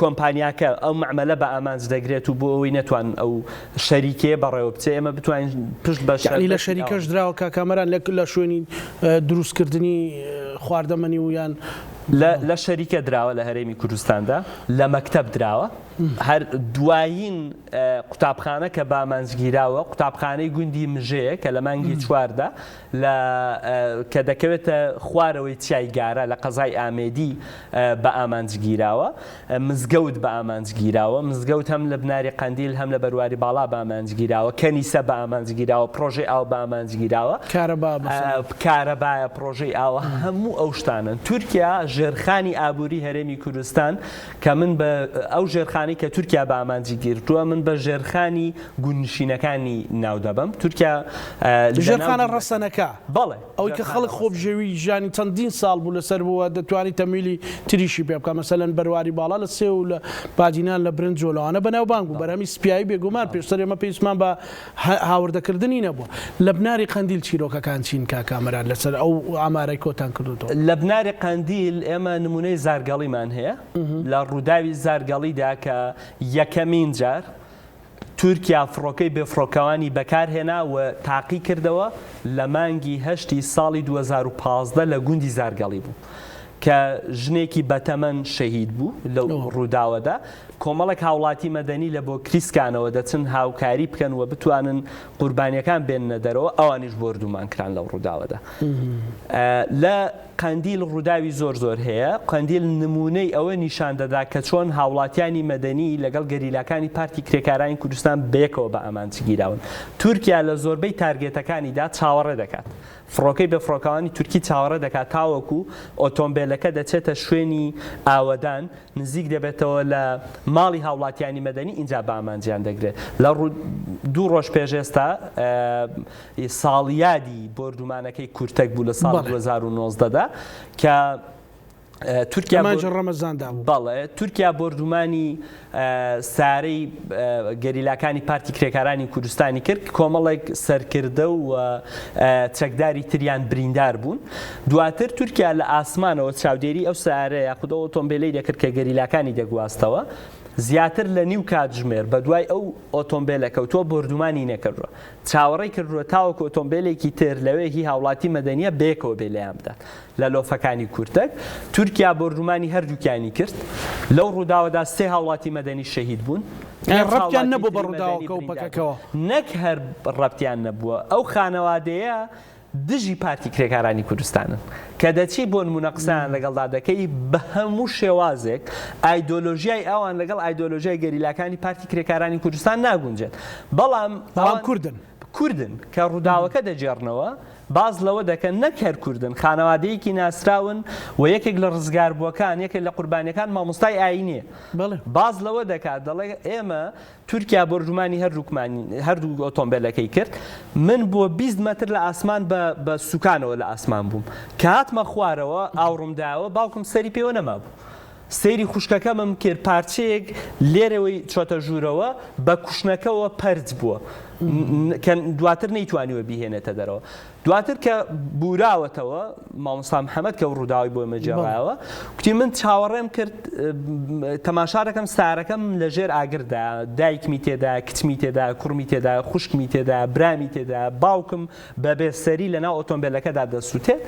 کۆمپانیاکە ئەو معمەلە بە ئامانج دەگرێت و بۆ ئەوەی نەتوان ئەو شەریکێ بەڕێوە بچێ ئێمە بتوانین پشت بە لە شەریکەش دراوە کاکامەران لە شوێنی دروستکردنی خواردەمەنی و یان لە شەریکە دراوە لە هەرێمی کوردستاندا لە مەکتەب دراوە هەر دوایین قوتابخانە کە بامانجگیراوە قوتابخانەی گوندی مژەیە کە لە مانگی چواردا کە دەکەوێتە خوارەوەی چای گارە لە قەزای ئامێدی بە ئامانجگیراوە مزگەوت بە ئامانجگیراوە مزگەوت هەم لە بناری قەندیل هەم لە بەرواری باڵا بە ئامانجگیراوە کەنیسە بە ئامانجگیراوە پرۆژەی ئاو بە ئامانجگیراوە کارەبایە پرۆژەی ئاوە هەموو ئەو شتانن تورکیا ژێرخانی ئابووری هەرێمی کوردستان کە من بە ئەو ژێرخانی کە تورکیا بە ئامانجی گرتووە من بە ژێرخانی گونشینەکانی ناو دەبم تورکیا ژێرخانە ڕەسەنەکە بەڵێ ئەوەی کە خەڵک خۆبژێوی ژیانی چەندین ساڵ بوو لەسەر بووە دەتوانانی تەمیلی تریشی پێ بکە مەسەلەن بەرواری باڵا لە سێ و لە باجینان لە برنج و لەوانە بەناوبانگ بوو بەرهەمی سپیایی بێگومان پێشتر ئێمە پێویستمان بە هاوردەکردنی نەبووە لە بناری قەندیل چیرۆکەکان چین کاکامەران لەسەر ئەو ئامارەی کۆتان کردوتەوە لە بناری قەندیل ئێمە نمونەی زارگەڵیمان هەیە لە ڕووداوی زارگەڵیدا کە یەکەمین جار تورکیا فڕۆکەی بێفڕۆکەوانی بەکارهێنا و تاقی کردەوە لە مانگی هەشتی ساڵی 2015 لە گوندی زارگەڵی بوو کە ژنێکی بەتەمەن شەهید بوو لەو ڕووداوەدا کۆمەڵێک هاوڵاتی مەدەنی لە بۆ کریسکانەوە دەچن هاوکاری بکەن و بتوانن قوربانیەکان بێننە دەرەوە ئەوانیش بردومان کران لەو ڕووداوەدا لە قەندیل ڕووداوی زۆر هەیە قەندیل نمونەی ئەوە نیشان دەدا کە چۆن هاوڵاتیانی مەدەنی لەگەڵ گەریلاکانی پارتی کرێکارانی کوردستان بەیەکەوە بە ئامانجگیراون تورکیا لە زۆربەی تارگێتەکانیدا چاوەڕێ دەکات فڕۆکەی بە فڕۆکەوانی تورکی چاوەڕێ دەکات تاوەکو ئۆتۆمبیلەکە دەچێتە شوێنی ئاوەدان نزیک دەبێتەوە لە ماڵی هاوڵاتیانی مەدەنی اینجا بە ئامانجیان دەگرێت لە 2 ڕۆژ پێش ئێستا ساڵیادی بردومانەکەی کورتەک بوو لە ساڵ 2019دا کە تورکیا ڕەمەزاندا بەڵێ تورکیا بردومانی سارەی گەریلاکانی پارتی کرێکارانی کوردستانی کرد کۆمەڵێک سەرکردە و چەکداری تریان بریندار بوون دواتر تورکیا لە ئاسمانەوە چاودێری ئەو سارە یاخود ئەو ئۆتۆمبیلەی دەکرد کە گەریلاکانی دەگواستەوە زیاتر لە نیو کاتژمێر بە دوای ئەو ئۆتۆمبیلە کەوتووە بردومانی نەکردووە چاوەڕێی کردووە تاوەکو ئۆتۆمبیلێکی تر لەوێ هی هاوڵاتی مەدەنیە بێکەوە بێ لەیان بدات لە لۆفەکانی کورتەک تورکیا بردومانی هەردووکیانی کرد لەو ڕووداوەدا 3 هاوڵاتی مەدەنی شەهید بوون ڕەبتیان نەبوو بە ڕووداوەکە و پەکەکەوە نەک هەر ڕەبتیان نەبووە ئەو خانەوادەیە دژی پارتی کرێکارانی کوردستانن کە دەچی بۆ نمونەقسەیان لەگەڵدا دەکەی بە هەموو شێوازێک ئایدۆلۆژیای ئەوان لەگەڵ ئایدۆلۆژیای گەریلاکانی پارتی کرێکارانی کوردستان ناگونجێت بەڵام کوردن کە ڕووداوەکە دەجێڕنەوە باز لەوە دەکەن نەکەر کوردن خانەوادەیەکی ناسراون و یەکێک لە ڕزگاربووەکان یەکێک لە قوربانیەکان مامۆستای ئاینیە باز لەوە دەکات دەڵێ ئێمە تورکیا بۆرجمانی هەردوو ئۆتۆمبیلەکەی کرد من بۆ 20 مەتر لە ئاسمان بە سوکانەوە لە ئاسمان بووم کە هاتمە خوارەوە ئاوڕمداوە باوکم سەری پێوە نەما بوو سەیری خوشکەکەمم کرد پارچەیەک لێرەوەی چۆتە ژوورەوە بە کوشنەکەەوە پەرج بووە دواتر نەیتوانیوە بیهێنێتە دەرەوە دواتر کە بوراوەتەوە مامۆستا محەممەد کە ڕووداوی بۆ مەجێڕایەوە کوتی من چاوەڕێم کرد تەماشارەکەم سارەکەم لەژێر ئاگردا دایکمی تێدا کچمی تێدا کوڕمی تێدا خوشکمی تێدا برامی تێدا باوکم بە بێسەری لەناو ئۆتۆمبیلەکەدا دەسووتێت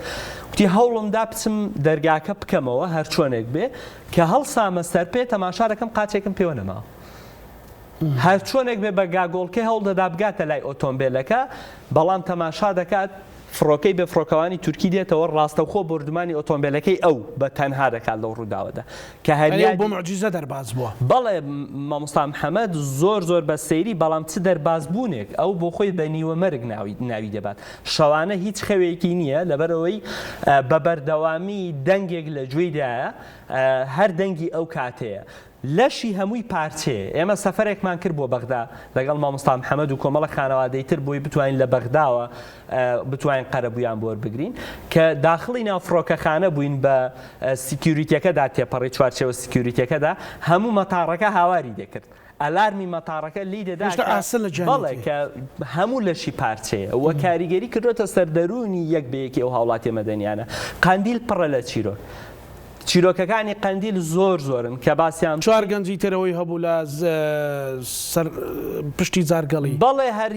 کوتی هەوڵمدا بچم دەرگاکە بکەمەوە هەر چۆنێک بێ کە هەڵسامە سەر پێ تەماشارەکەم قاچێکم پێوە نەما هەر چۆنێک بێ بە گاگۆڵکە هەوڵ دەدا بگاتە لای ئۆتۆمبیلەکە بەڵام تەماشا دەکات فڕۆکەی بە فڕۆکەوانی تورکی دێتەوە ڕاستەوخۆ بردمانی ئۆتۆمبیلەکەی ئەو بە تەنها دەکات لەو ڕووداوەدا کە هەریە بۆ معجیزە دەرباز بووە بەڵێ مامۆستا محەممەد زۆر بە سەیری بەڵام چ دەرباز بوونێک ئەو بۆ خۆی بە نیوە مەرگ ناوی دەبات شەوانە هیچ خەوێکی نییە لەبەرەوەی بە بەردەوامی دەنگێک لە گوێیدایە هەر دەنگی ئەو کاتەیە لەشی هەمووی پارچێ ئێمە سەفەرێکمان کرد بۆ بەغدا لەگەڵ مامۆستا محەممەد و کۆمەڵە خانەوادەی تر بۆی بتوانین لە بەغداوە بتوانین قەرەبوویان بۆ بگرین کە داخڵی ناو فڕۆکەخانە بووین بە سیکیوریتیەکەدا تێپەڕی چوارچێوە سیکیوریتیەکەدا هەموو مەتاڕەکە هاواری دەکرد ئەلارمی مەتاڕەکە لی دەدا بەڵێ کە هەموو لەشی پارچەیە وە کاریگەری کردوتە سەردەرونی یەک بەیەکی ئەو هاوڵاتی مەدەنیانە قەندیل پڕە لە چیرۆک چیرۆکەکانی قەندیل زۆرن کە باسییان چوار گەنجی ترەوەی هەبوو لە پشتی جارگەڵی بەڵێ هەر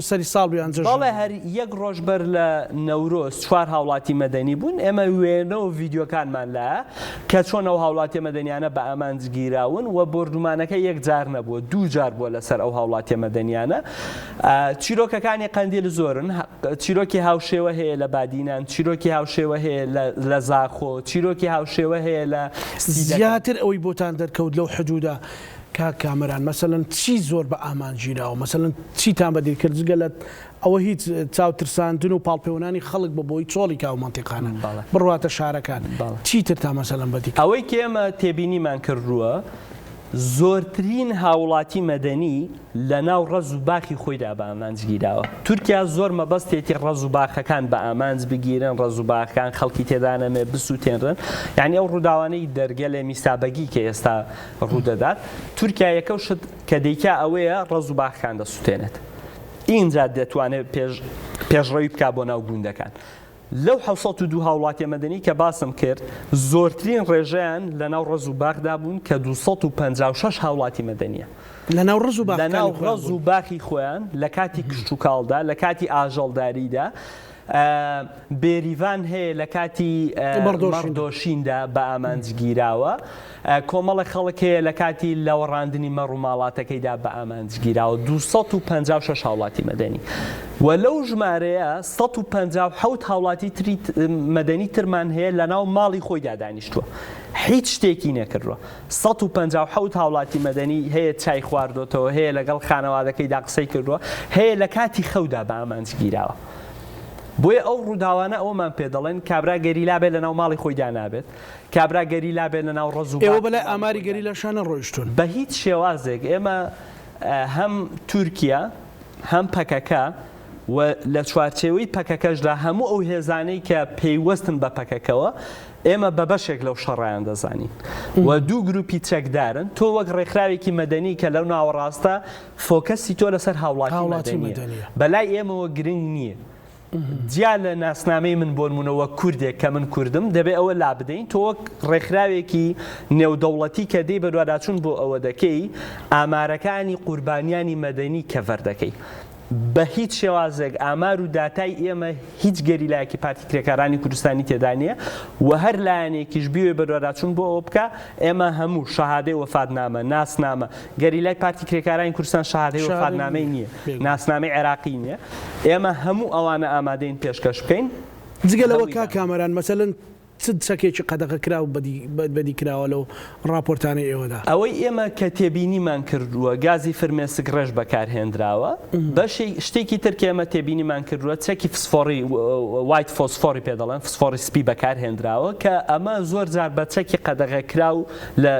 سەری ساڵیان بەڵێ هەر یەک ڕۆژ بەر لە نەورۆز چوار هاوڵاتی مەدەنی بوون ئێمە وێنەوە ڤیددیۆکانمان لە کە چۆن ئەو هاوڵاتی مەدەنیانە بە ئامانجگیراون و بردومانەکە یەک جار نەبووە دوو جار بووە لەسەر ئەو هاوڵاتی مەدەنیانە چیرۆکەکانی قەندیل زۆرن چیرۆکی هاوشێوە هەیە لە بادینان چیرۆکی هاوشێوە هەیە لە زاخۆ چیرۆکی شێوە هەیە لە زیاتر ئەوەی بۆتان دەرکەوت لەو حدوودا کامەران مەسەلەن چی زۆر بە ئامانگیراوە مەسەلەن چیتان بەدیر کرد جگەلت ئەوە هیچ چاوترساندن و پاڵپەیوەنانی خەڵک بە بۆی چۆڵی کاو مانتیقانە بڕواتە شارەکان چیتر تا مەسەلەن بەدی ئەوەی کە ئێمە تێبینیمان کردووە زۆرترین هاوڵاتی مەدەنی لە ناو ڕەز و باخی خۆیدا بە ئامانجگیراوە تورکیا زۆر مەبەستێتی ڕەز و باخەکان بە ئامانج بگیرن ڕەز و باخەکان خەڵکی تێدانەمێ بسووتێنرن یعنی ئەو ڕووداوانەی دەرگەلێ میسابەگی کە ئێستا ڕوودەدات تورکیا یەکەو شت کە دەیکا ئەوەیە ڕەز و باخەکان دەسووتێنێت ئینجا دەتوانێت پێشڕەوی بکا بۆ ناو گوندەکان لەو 1970 هاوڵاتی مەدەنی کە باسم کرد زۆرترین ڕێژەیان لە ناو ڕەز و باخدا بوون کە 256 هاوڵاتی مەدەنیە لە ناو ڕەز و باخی خۆیان لە کاتی کشت و کاڵدا لە کاتی ئاژەڵداریدا بێریڤان هەیە لە کاتی مەڕدۆشیندا بە ئامانجگیراوە کۆمەڵە خەڵک هەیە لە کاتی لەوەڕاندنی مەڕ و ماڵاتەکەیدا بە ئامانجگیراوە 256 هاوڵاتی مەدەنی و لەو ژمارەیە 157 هاوڵاتی تری مەدەنی ترمان هەیە لە ناو ماڵی خۆیدا دانیشتووە هیچ شتێکی نەکردووە 157 هاوڵاتی مەدەنی هەیە چای خواردۆتەوە هەیە لەگەڵ خانەوادەکەیدا قسەی کردووە هەیە لە کاتی خەودا بە ئامانجگیراوە بۆیە ئەو ڕووداوانە ئەومان پێ دەڵێن کابرا گەریلا بێت لە ناو ماڵی خۆیدا نابێت کابرا گەریلا بێت لە ناو ڕەز و ئێوە بەلای ئاماری گەری لە شانە ڕۆیشتون بە هیچ شێوازێک ئێمە هەم تورکیا هەم پەکەکە و لە چوارچێوەی پەکەکەشدا هەموو ئەو هێزانەی کە پێیوەستن بە پەکەکەوە ئێمە بە بەشێک لەو شەڕیان دەزانین و دوو گروپی چەکدارن تۆ وەک ڕێکخراوێکی مەدەنی کە لەو ناوەڕاستە فۆکەسی تۆ لەسەر هاوڵاتی مەدەنیە بەلای ئێمەوە گرنگ نییە جیا لە ناسنامەی من بۆ نمونەوە کوردێک کە من کوردم دەبێت ئەوە لا بدەین تۆ وەک ڕێکخراوێکی نێودەوڵەتی کە دەی بەدواداچوون بۆ ئەوە دەکەی ئامارەکانی قوربانیانی مەدەنی کەڤەر دەکەی بە هیچ شێوازێک ئامار و داتای ئێمە هیچ گەریلایەکی پارتی کرێکارانی کوردستانی تێدا نییە و هەر لایەنێکیش بیوێ بەدواداچوون بۆ ئەوە بکە ئێمە هەموو شەهادەی وەفاتنامە ناسنامە گەریلای پارتی کرێکارانی کوردستان شەهادەی وەفاتنامەی نییە ناسنامەی عێراقی نییە ئێمە هەموو ئەوانە ئامادەین پێشکەش بکەین جگەلەوە کا کامەران مەسەلەن چەکێکی قەدەغە کرا و بەدی کراوە لەو ڕاپۆرتانەی ئێوەدا ئەوەی ئێمە کە تێبینیمان کردووە گازی فرمێسک ڕێژ بەکارهێنراوە بەشی شتێکی ترکە ئێمە تێبینیمان کردووە چەکی فسفۆری وایت فۆسفۆری پێ دەڵێن فسفۆری سپی بەکارهێنراوە کە ئەمە زۆر جار بە چەکی قەدەغە کرا و لە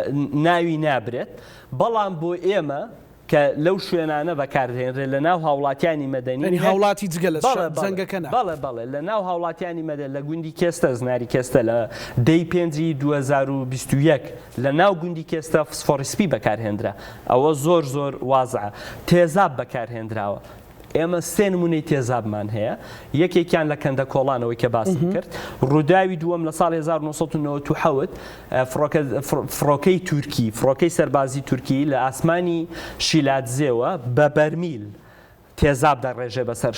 ناوی نابرێت بەڵام بۆ ئێمە کە لەو شوێنانە بەکاردێنرێت لە ناو هاوڵاتیانی مەدەنی هاوڵاتی جگە لە زەنگەکەنە بەڵێ لە ناو هاوڵاتیانی مەدە لە گوندی کێستە زناری کێستە لە دەی پێنجی 2021 لە ناو گوندی کێستە فسفۆریسپی بەکارهێنرا ئەوە زۆر وازعە تێزاب بەکارهێنراوە ئێمە سێ نمونەی تێزابمان هەیە یەکێکیان لە کەندە کۆڵانەوەی کە باسی کرد ڕووداوی دووەم لە ساڵی 1997 فڕۆکەی تورکی فڕۆکەی سەربازی تورکی لە ئاسمانی شیلاتزێوە بە بەرمیل تێزاب دەڕێژێ بەسەر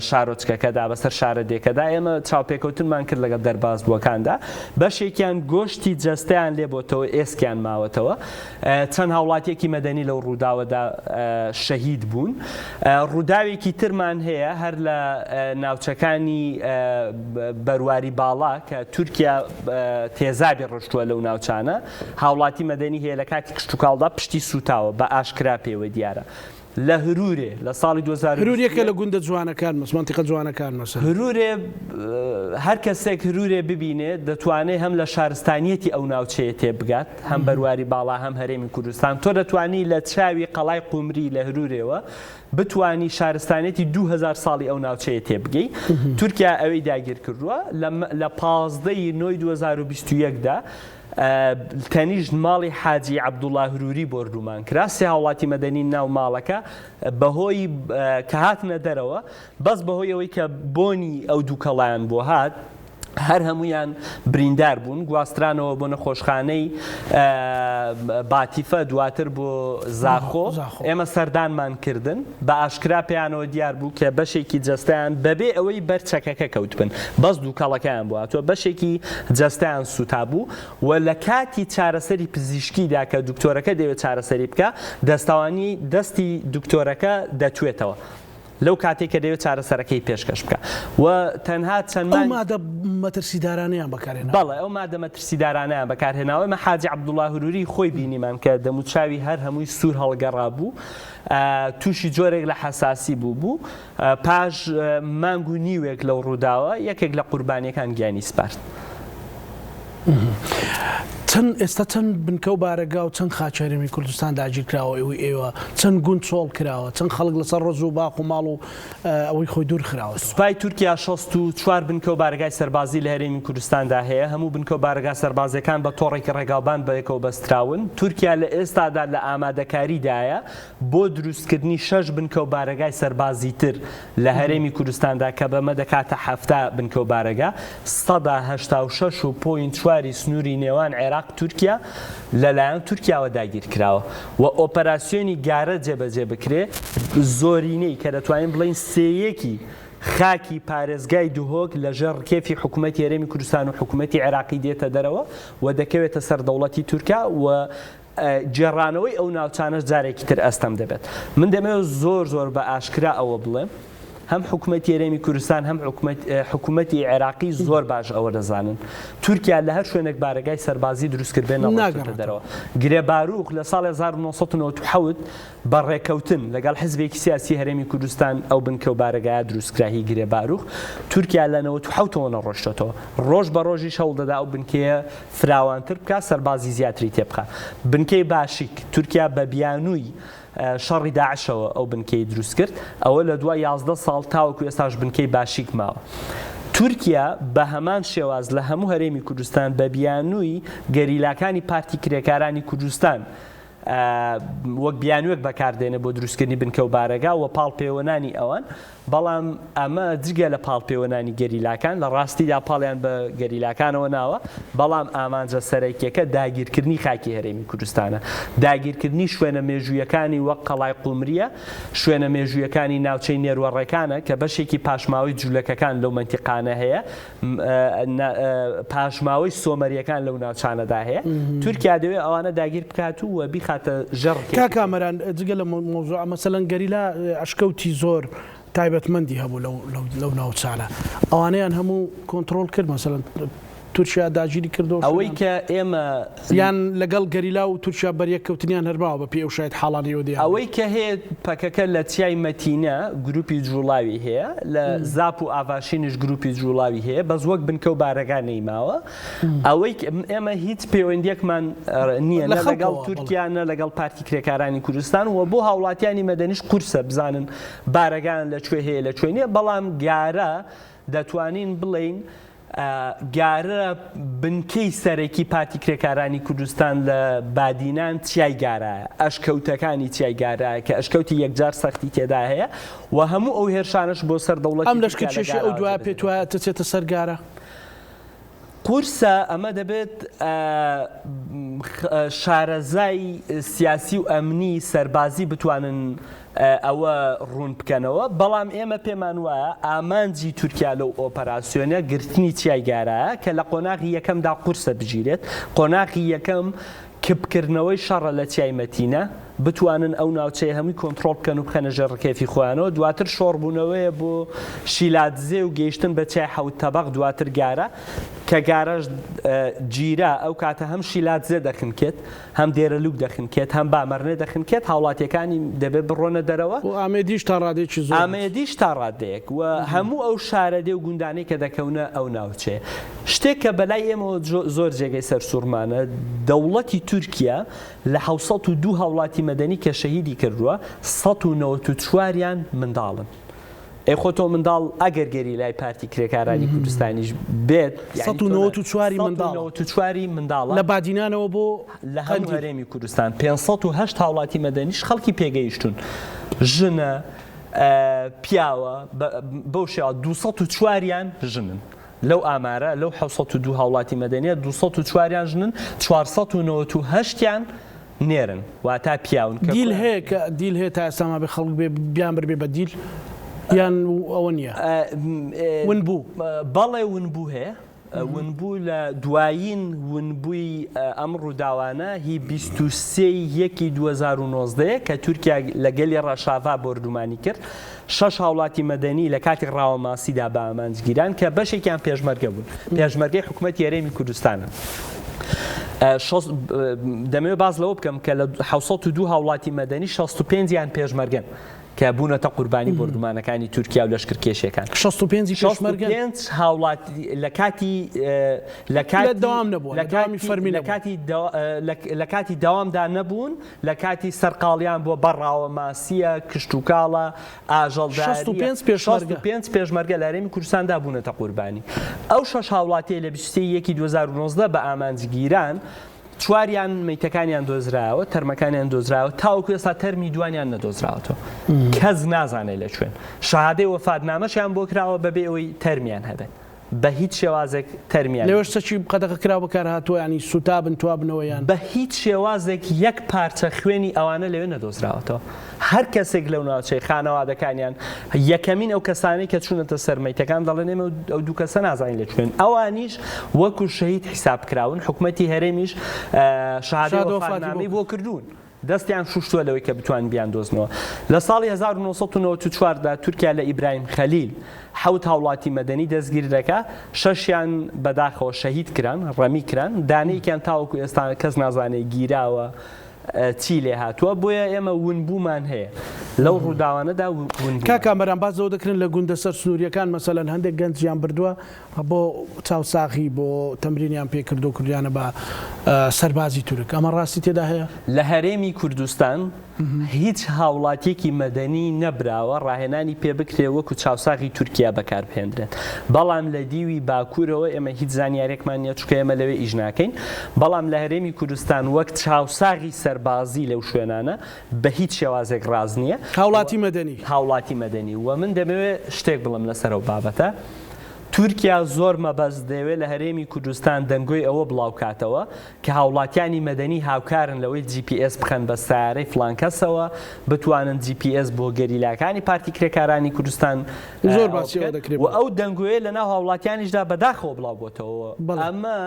شارۆچکەکەدا بەسەر شارەدێکەدا ئێمە چاوپێکەوتنمان کرد لەگەڵ دەرباز بووەکاندا بەشێکیان گۆشتی جەستەیان لێبۆتەوە ئێسکیان ماوەتەوە چەند هاوڵاتیەکی مەدەنی لەو ڕووداوەدا شەهید بوون ڕووداوێکی ترمان هەیە هەر لە ناوچەکانی بەرواری باڵا کە تورکیا تێزابی ڕشتووە لەو ناوچانە هاوڵاتی مەدەنی هەیە لە کاتی کشتتوکاڵدا پشتی سوتاوە بە ئاشکرا پێوە دیارە لە هەرورێ لە ساڵی 2000 هەرورێکە لە گوندە جوانەکان منتیقە جوانەکان مەسە هەرورێ هەر کەسێک هەرورێ ببینێت دەتوانێت هەم لە شارستانیەتی ئەو ناوچەیە تێبگات هەم بەرواری باڵا هەم هەرێمی کوردستان تۆ دەتوانی لە چاوی قەڵای قومری لە هەرورێەوە بتوانی شارستانێتی 2000 ساڵی ئەو ناوچەیە تێبگەی تورکیا ئەوەی داگیر کردووە لە 15ی نۆی 2021دا تەنیژ ماڵی حاجی عەبدوڵڵا هەروری بردومان کرا سێ هاوڵاتی مەدەنی ناو ماڵەکە بەهۆی کە هاتنە دەرەوە بەس بەهۆی ئەوەی کە بۆنی ئەو دوو کەڵایان بۆ هات هەر هەمویان بریندار بوون گواسترانەوە بۆ نەخۆشخانەی باتیفە دواتر بۆ زاخۆ ئێمە سەردانمان کردن بە ئاشکرا پێیانەوە دیار بوو کە بەشێکی جەستیان بەبێ ئەوەی بەرچەکەکە کەوت بن بەس دوو کاڵەکەیان بووە تۆ بەشێکی جەستیان سوتا بوو و لە کاتی چارەسەری پزیشکیدا کە دکتۆرەکە دەوێت چارەسەری بکە دەستاوانی دەستی دکتۆرەکە دەتوێتەوە لەو کاتێک کە دەوێت چارەسەرەکەی پێشکەش بکە و تەنها چەندمان مادە مەترسیدارانەیان بەکارهێنا بەڵێ ئەو مادە مەترسیدارانیان بەکارهێناوە مە حاجی عەبدوڵڵا هەروری خۆی بینیمان کە دەموچاوی هەر هەمووی سوور هەڵگەڕا بوو تووشی جۆرێک لە حەساسی بوو پاش مانگ و نیوێک لەو ڕووداوە یەکێک لە قوربانیەکان گیانی سپارد ئێستا چەند بنکە و بارەگا و چەند خاچەرێمی کوردستان داگیر کراوە ئێوە چەند گوند چۆڵ کراوە چەند خەڵک لەسەر ڕۆژ و باخ و ماڵ و ئەوەی خۆی دوور خراوە سوپای تورکیا 64 بنکە و بارگای سەربازی لە هەرێمی کوردستاندا هەیە هەموو بنکە و بارگا سەربازەکان بە تۆڕێکی ڕێگاوبان بەیەکەوە بەستراون تورکیا لە ئێستادا لە ئامادەکاریدایە بۆ دروستکردنی 6 بنکە و بارگای سەربازی تر لە هەرێمی کوردستاندا کە بەمە دەکاتە 7 بنکە و بارگا 186.4 سنووری نێوان عێراق تورکیا لەلایەن تورکیاوە داگیر کراوە و ئۆپەراسیۆنی گارە جێبەجێ بکرێ زۆرینەی کە دەتوانین بڵین سێیەکی خاکی پارێزگای دوهۆک لەژێر ڕکێفی حکوومەتی هەرێمی کوردستان و حکوومەتی عێراقی دێتە دەرەوە و دەکەوێتە سەر دەوڵەتی تورکیا و جێڕانەوەی ئەو ناوچانەش جارێکی تر ئەستەم دەبێت من دەمەوێت زۆر بە ئاشکرا ئەوە بڵێم هەم حکوومەتی هەرێمی کوردستان هەم حکوومەتی عێراقی زۆر باش ئەوە دەزانن تورکیا لە هەر شوێنێک بارگای سەربازی دروستکردبێن ناگەڕێتە دەرەوە گرێباروخ لە ساڵی 1997 بەڕێکەوتن لەگەڵ حزبێکی سیاسی هەرێمی کوردستان ئەو بنکە و بارگایە دروستکراهی گرێباروخ تورکیا لە 97ەوە نەڕۆشتەوە ڕۆژ بە ڕۆژی شەوڵ دەدا ئەو بنکەیە فراوانتر بکە سەربازی زیاتری تێبخە بنکەی باشیک تورکیا بە بیانووی شەڕی داعشەوە ئەو بنکەی دروست کرد ئەوە لە دوای 11 ساڵ تاوەکو ئێستاش بنکەی باشیک ماوە تورکیا بە هەمان شێواز لە هەموو هەرێمی کوردستان بە بیانووی گەریلاکانی پارتی کرێکارانی کوردستان وەک بیانوێک بەکاردێنێ بۆ دروستکردنی بنکە و بارەگا و پاڵپەیوەنانی ئەوان بەڵام ئەمە جگە لە پاڵپەیوەنانی گەریلاکان لە ڕاستیدا پاڵیان بە گەریلاکانەوە ناوە بەڵام ئامانجە سەرەکیەکە داگیرکردنی خاکی هەرێمی کوردستانە داگیرکردنی شوێنە مێژوویەکانی وەک قەڵای قومریە شوێنە مێژوویەکانی ناوچەی نێروەڕێکانە کە بەشێکی پاشماوەی جوولەکەکان لەو منتیقانە هەیە پاشماوەی سۆمەریەکان لەو ناوچانەدا هەیە تورکیا دەوێت ئەوانە داگیر بکات و بیخاتە ژەڕ کاکامەران جگە لە مۆزوع مەسەلەن گەریلا ئەشکەوتی زۆر تایبەتمەندی هەبوو لەو ناوچانە ئەوانەیان هەموو کۆنتترۆل کرد مەسەلەن تورکیا داگیری کردەوە ئەوەی کە ئێمە یان لەگەڵ گەریلا و تورکیا بەریەککەوتنیان هەرماوە بە پێ و شاید حاڵانی دی ئەوەی کە هەیە پەکەکە لە چیای مەتینە گروپی جوڵاوی هەیە لە زاپ و ئاڤاشینش گروپی جوڵاوی هەیە بەس وەک بنکە و بارەگان نەیماوە ئەوەی ئێمە هیچ پەیوەندیەکمان نییە لە لەگەڵ تورکیانە لەگەڵ پارتی کرێکارانی کوردستان و بۆ هاوڵاتیانی مەدەنیش قورسە بزانن بارەگان لەکوێ هەیە لەکوێنیە بەڵام گارە دەتوانین بڵین گارە بنکەی سەرەکی پارتی کرێکارانی کوردستان لە بادینان چیای گارایە ئەشکەوتەکانی چیای گارایە کە ئەشکەوتی یەکجار سەختی تێدا هەیە و هەموو ئەو هێرشانش بۆ سەر دەوڵەتی ئەم لەشکە چێشی ئەو دوای پێت وایە تچێتە سەر گارە قورسە ئەمە دەبێت شارەزای سیاسی و ئەمنی سەربازی بتوانن ئەوە ڕوون بکەنەوە بەڵام ئێمە پێمان وایە ئامانجی تورکیا لەو ئۆپەراسیۆنە گرتنی چیای گارایە کە لە قۆناغی یەکەمدا قورسە بژیرێت قۆناغی یەکەم کبکردنەوەی شەڕە لە چیای مەتینە بتوانن ئەو ناوچەیە هەمووی کۆنتترۆل بکەن و بخەنە ژەڕکێفی خۆیانەوە دواتر شۆڕبوونەوەیە بۆ شیلاتزێ و گەیشتن بە چای حەوت تەبەق دواتر گارە کە گارەش گیرا ئەو کاتە هەم شیلاتزێ دەخنکێت هەم دێرەلوک دەخنکێت هەم بامەرنێ دەخنکێت هاوڵاتیەکانی دەبێت بڕۆنە دەرەوە و ئامێدیش تا ڕادێکی زۆر ئامێدیش تا ڕادەیەک و هەموو ئەو شارەدێ و گوندانەی کە دەکەونە ئەو ناوچەیە شتێک کە بەلای ئێمەوە زۆر جێگەی سەرسوورمانە دەوڵەتی تورکیا لە 702 هاوڵاتی مەدەنی کە شەهیدی کردووە 194یان منداڵن خۆتۆ منداڵ ئەگەر گەریلای پارتی کرێکارانی کوردستانیش بێت 194 منداڵە لە بادینانەوە بۆ لە هەموو هەرێمی کوردستان 508 هاوڵاتی مەدەنیش خەڵکی پێگەیشتون ژنە پیاوە بەو شێوە 204یان ژنن لەو ئامارە لەو 702 هاوڵاتی مەدەنیە 204یان ژنن 498یان نێرن واتە پیاون دیل هەیە کە دیل هەیە تا ئێستاما بێ خەڵک بێ بیان بێ بە دیل یان ئەوە نییە ونبوو بەڵێ ونبوو هەیە ونبوو لە دوایین ونبووی ئەم ڕووداوانە هی 23/1/2019 کە تورکیا لەگەلی ڕەشاڤا بردومانی کرد 6 هاوڵاتی مەدەنی لە کاتی ڕاوەماسیدا بە ئامانجگیران کە بەشێکیان پێشمەرگە بوون پێشمەرگەی حکوومەتی هەرێمی کوردستانە دەمەوێت باز لەوە بکەم کە لە 702 هاوڵاتی مەدەنی 65یان پێشمەرگەن کە بوونەتە قوربانی بردومانەکانی تورکیا و لەشکرکێشەکان 65 پێشمەرگە هاوڵاتی لە کاتی داوامدا نەبوون لە کاتی سەرقاڵیان بۆ بەڕاوە ماسیە کشت و کاڵە ئاژەڵداری 65 پێشمەرگە لە هەرێمی کوردستاندا بوونەتە قوربانی ئەو 6 هاوڵاتیە لە 21/2019 بە ئامانجگیران چواریان مەیتەکانیان دۆزراوە تەرمەکانیان دۆزراوە تاوەکو ئێستا تەرمی دوانیان نەدۆزراوەتەوە کەس نازانێت لەکوێن شەهادەی وەفاتنامەشیان بۆ کراوە بەبێ ئەوەی تەرمیان هەبێت بە هیچ شێوازێک تەرمیان لەوەش چی قەدەغە کرا بەکار هاتووە ینی سوتابن توابنەوەیان بە هیچ شێوازێک یەک پارچە خوێنی ئەوانە لەوێ نەدۆزراوەتەوە هەر کەسێک لەو ناوچەی خانەوادەکانیان یەکەمین ئەو کەسانەی کە چوونەتە سەرمەیتەکان دەڵێن ئێمە ئەو دوو کەسە نازانین لەکوێن ئەوانیش وەکو شەهید حیساب کراون حکوومەتی هەرێمیش شەهادەی وەفاتنامەی بۆ کردوون دەستیان شوشتووە لەوەی کە بتوان بیان دۆزنەوە لە ساڵی 1994دا تورکیا لە ئیبراهیم خەلیل 7 هاوڵاتی مەدەنی دەستگیر دەکا 6یان بەداخەوە شەهید کران ڕەمی کران دانەیەکیان تاوەکو ئێستا کەس نازانێت گیراوە چی لێ هاتووە بۆیە ئێمە ونبوومان هەیە لەو ڕووداوانەدا کاکامەران بازەوە دەکرێن لە گوندەسەر سنووریەکان مەسەلەن هەندێک گەنجیان بردووە بۆ چاوساخی بۆ تەمرینیان پێکردو و کردیانە بە سەربازی تورک ئەمە ڕاستی تێدا هەیە لە هەرێمی کوردستان هیچ هاوڵاتیەکی مەدەنی نەبراوە ڕاهێنانی پێ بکرێ وەکو چاوساغی تورکیا بەکاربهێنرێت بەڵام لە دیوی باکوورەوە ئێمە هیچ زانیارێکمان نیە چکە ئێمە لەوێ ئیژ ناکەین بەڵام لە هەرێمی کوردستان وەک چاوساغی سەربازی لەو شوێنانە بە هیچ شێوازێک ڕاز نییە هاوڵاتی مەدەنی و من دەمەوێت شتێک بڵم لەسەر ئەو بابەتە تورکیا زۆر مەبەست دەوێت لە هەرێمی کوردستان دەنگۆی ئەوە بڵاوکاتەوە کە هاوڵاتیانی مەدەنی هاوکارن لەوەی GPS بخەن بە سیارەی فلانکەسەوە بتوانن GPS بۆ گەریلاکانی پارتی کرێکارانی کوردستان زۆر باسیەوە دەکرێت و ئەو دەنگۆیە لەناو هاوڵاتیانیشدا بەداخەوە بڵاو بۆتەوە ئەمە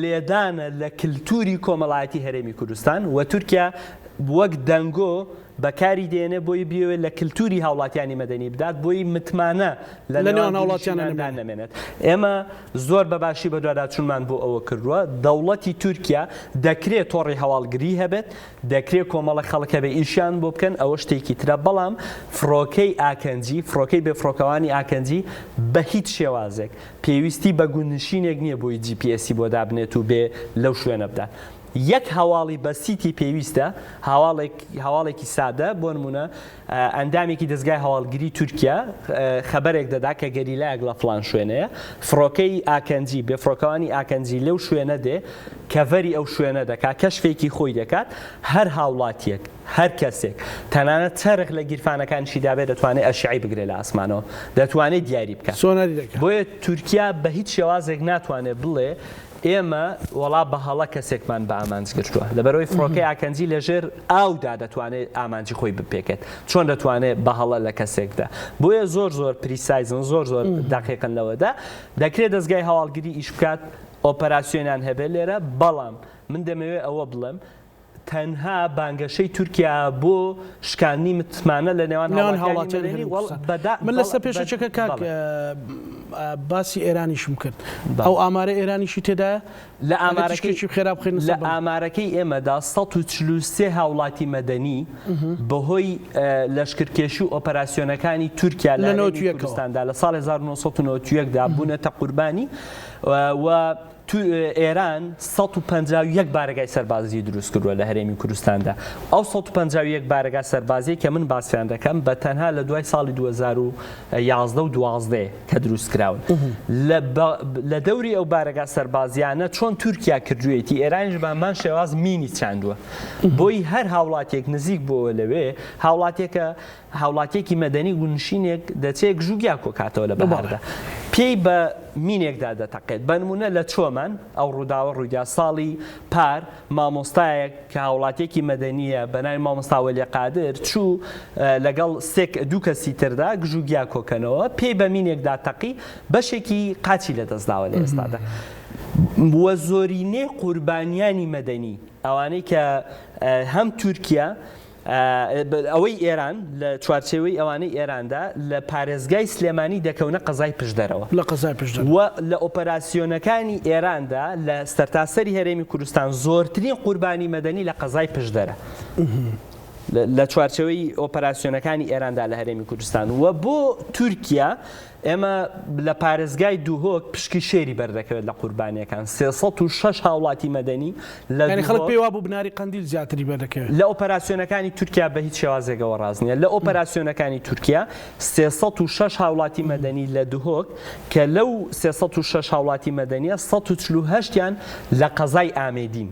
لێدانە لە کللتوری کۆمەڵایەتی هەرێمی کوردستان و تورکیا وەک دەنگۆ بەکاری دێنێ بۆی بیوێت لە کللتوری هاوڵاتیانی مەدەنی بدات بۆی متمانە لە نێوان هاوڵاتیاندا نەمێنێت ئێمە زۆر بەباشی بە دوواداچوونمان بۆ ئەوە کردووە دەوڵەتی تورکیا دەکرێت تۆڕی هەواڵگری هەبێت دەکرێت کۆمەڵە خەڵکە بە ئیشیان بۆ بکەن ئەوە شتێکی ترە بەڵام فڕۆکەی ئاکەنجی فڕۆکەی بێفڕۆکەوانی ئاکەنجی بە هیچ شێوازێک پێویستی بە گوندنشینێک نییە بۆی GPS بۆ دابنێت و بێ لەو شوێنە بدات یەک هەواڵی بەسیتی پێویستە هەواڵێکی سادە بۆ نمونە ئەندامێکی دەستگای هەواڵگیری تورکیا خەبەرێک دەدا کە گەریلایەک لە فلان شوێنەیە فڕۆکەی ئاکەنجی بێفڕۆکەوانی ئاکەنجی لەو شوێنە دێ کەڤەری ئەو شوێنە دەکات کەشفێکی خۆی دەکات هەر هاوڵاتیەک هەر کەسێک تەنانەت چرخ لە گیرفانەکانی دابێت دەتوانێت ئەشعی بگرێت لە ئاسمانەوە دەتوانێت دیاری بکات بۆیە تورکیا بە هیچ شێوازێک ناتوانێت بڵێ ئێمە وەڵا بە هەڵە کەسێکمان بە ئامانج کردووە لەبەرەوەی فڕۆکەی ئاکەنجی لەژێر ئاودا دەتوانێت ئامانجی خۆی بپێکێت چۆن دەتوانێت بە هەڵە لە کەسێکدا بۆیە زۆر پریسایزن زۆر داقیقن لەوەدا دەکرێت دەستگای هەواڵگیری ئیش بکات ئۆپەراسیۆنیان هەبێت لێرە بەڵام من دەمەوێت ئەوە بڵێم تەنها بانگەشەی تورکیا بۆ شکانی متمانە لە نێوان هاوڵاتیانی من لەسەر پێشەچەکە کاک باسی ئێرانیشم کرد ئەو ئامارە ئێرانیشی تێدایە لە ئامارەکەی خێرا بخێن لە ئامارەکەی ئێمەدا 143 هاوڵاتی مەدەنی بەهۆی لەشکرکێشی و ئۆپەراسیۆنەکانی تورکیا لە کوردستاندا لە ساڵ 1991دا بوونەتە قوربانی و ئێران 151 بارگای سەربازی دروست کردووە لە هەرێمی کوردستاندا ئەو 151 بارگا سەربازی کە من باسییان دەکەم بە تەنها لە دوای ساڵی 2011 و 2012 کە دروست کراون لە دەوری ئەو بارگا سەربازیانە چۆن تورکیا کردوێتی ئێرانیش بەمان شێواز مینی چاندووە بۆی هەر هاوڵاتێک نزیک بۆ لەوێ هاوڵاتێکی مەدەنی گونشینێک دەچێت گژوگیا کۆکاتەوە لە بەهاردا پێی بە مینێکدا دەتەقێت بەنمونە لە چۆمان ئەو ڕووداوە ڕوویدا ساڵی پار مامۆستایەک کە هاوڵاتێکی مەدەنیە بەناوی مامۆستا وەلی قادر چوو لەگەڵ دوو کەسی تردا گژوگیا کۆکەنەوە پێی بە مینێکدا تەقی بەشێکی قاچی لەدەستداوە لە ئێستادا وە زۆرینەی قوربانیانی مەدەنی ئەوانەی کە هەم تورکیا ئەوەی ئێران لە چوارچێوەی ئەوانەی ئێراندا لە پارێزگای سلێمانی دەکەونە قەزای پشدەرەوە و لە ئۆپەراسیۆنەکانی ئێراندا لە سەرتاسەری هەرێمی کوردستان زۆرترین قوربانی مەدەنی لە قەزای پشدەرە لە چوارچەوەی ئۆپەراسیۆنەکانی ئێراندا لە هەرێمی کوردستان و بۆ تورکیا ئێمە لە پارێزگای دووهۆک پشکی شێری بەردەکەوێت لە قوربانیەکان 306 هاوڵاتی مەدەنی خەڵک پێی وا بوو بناری قەندیل زیاتری بەردەکەوێت لە ئۆپەراسیۆنەکانی تورکیا بە هیچ شێوازێکەوە ڕاز نییە لە ئۆپەراسیۆنەکانی تورکیا 306 هاوڵاتی مەدەنی لە دووهۆک کە لەو 306 هاوڵاتی مەدەنیە 148یان لە قەزای ئامێدین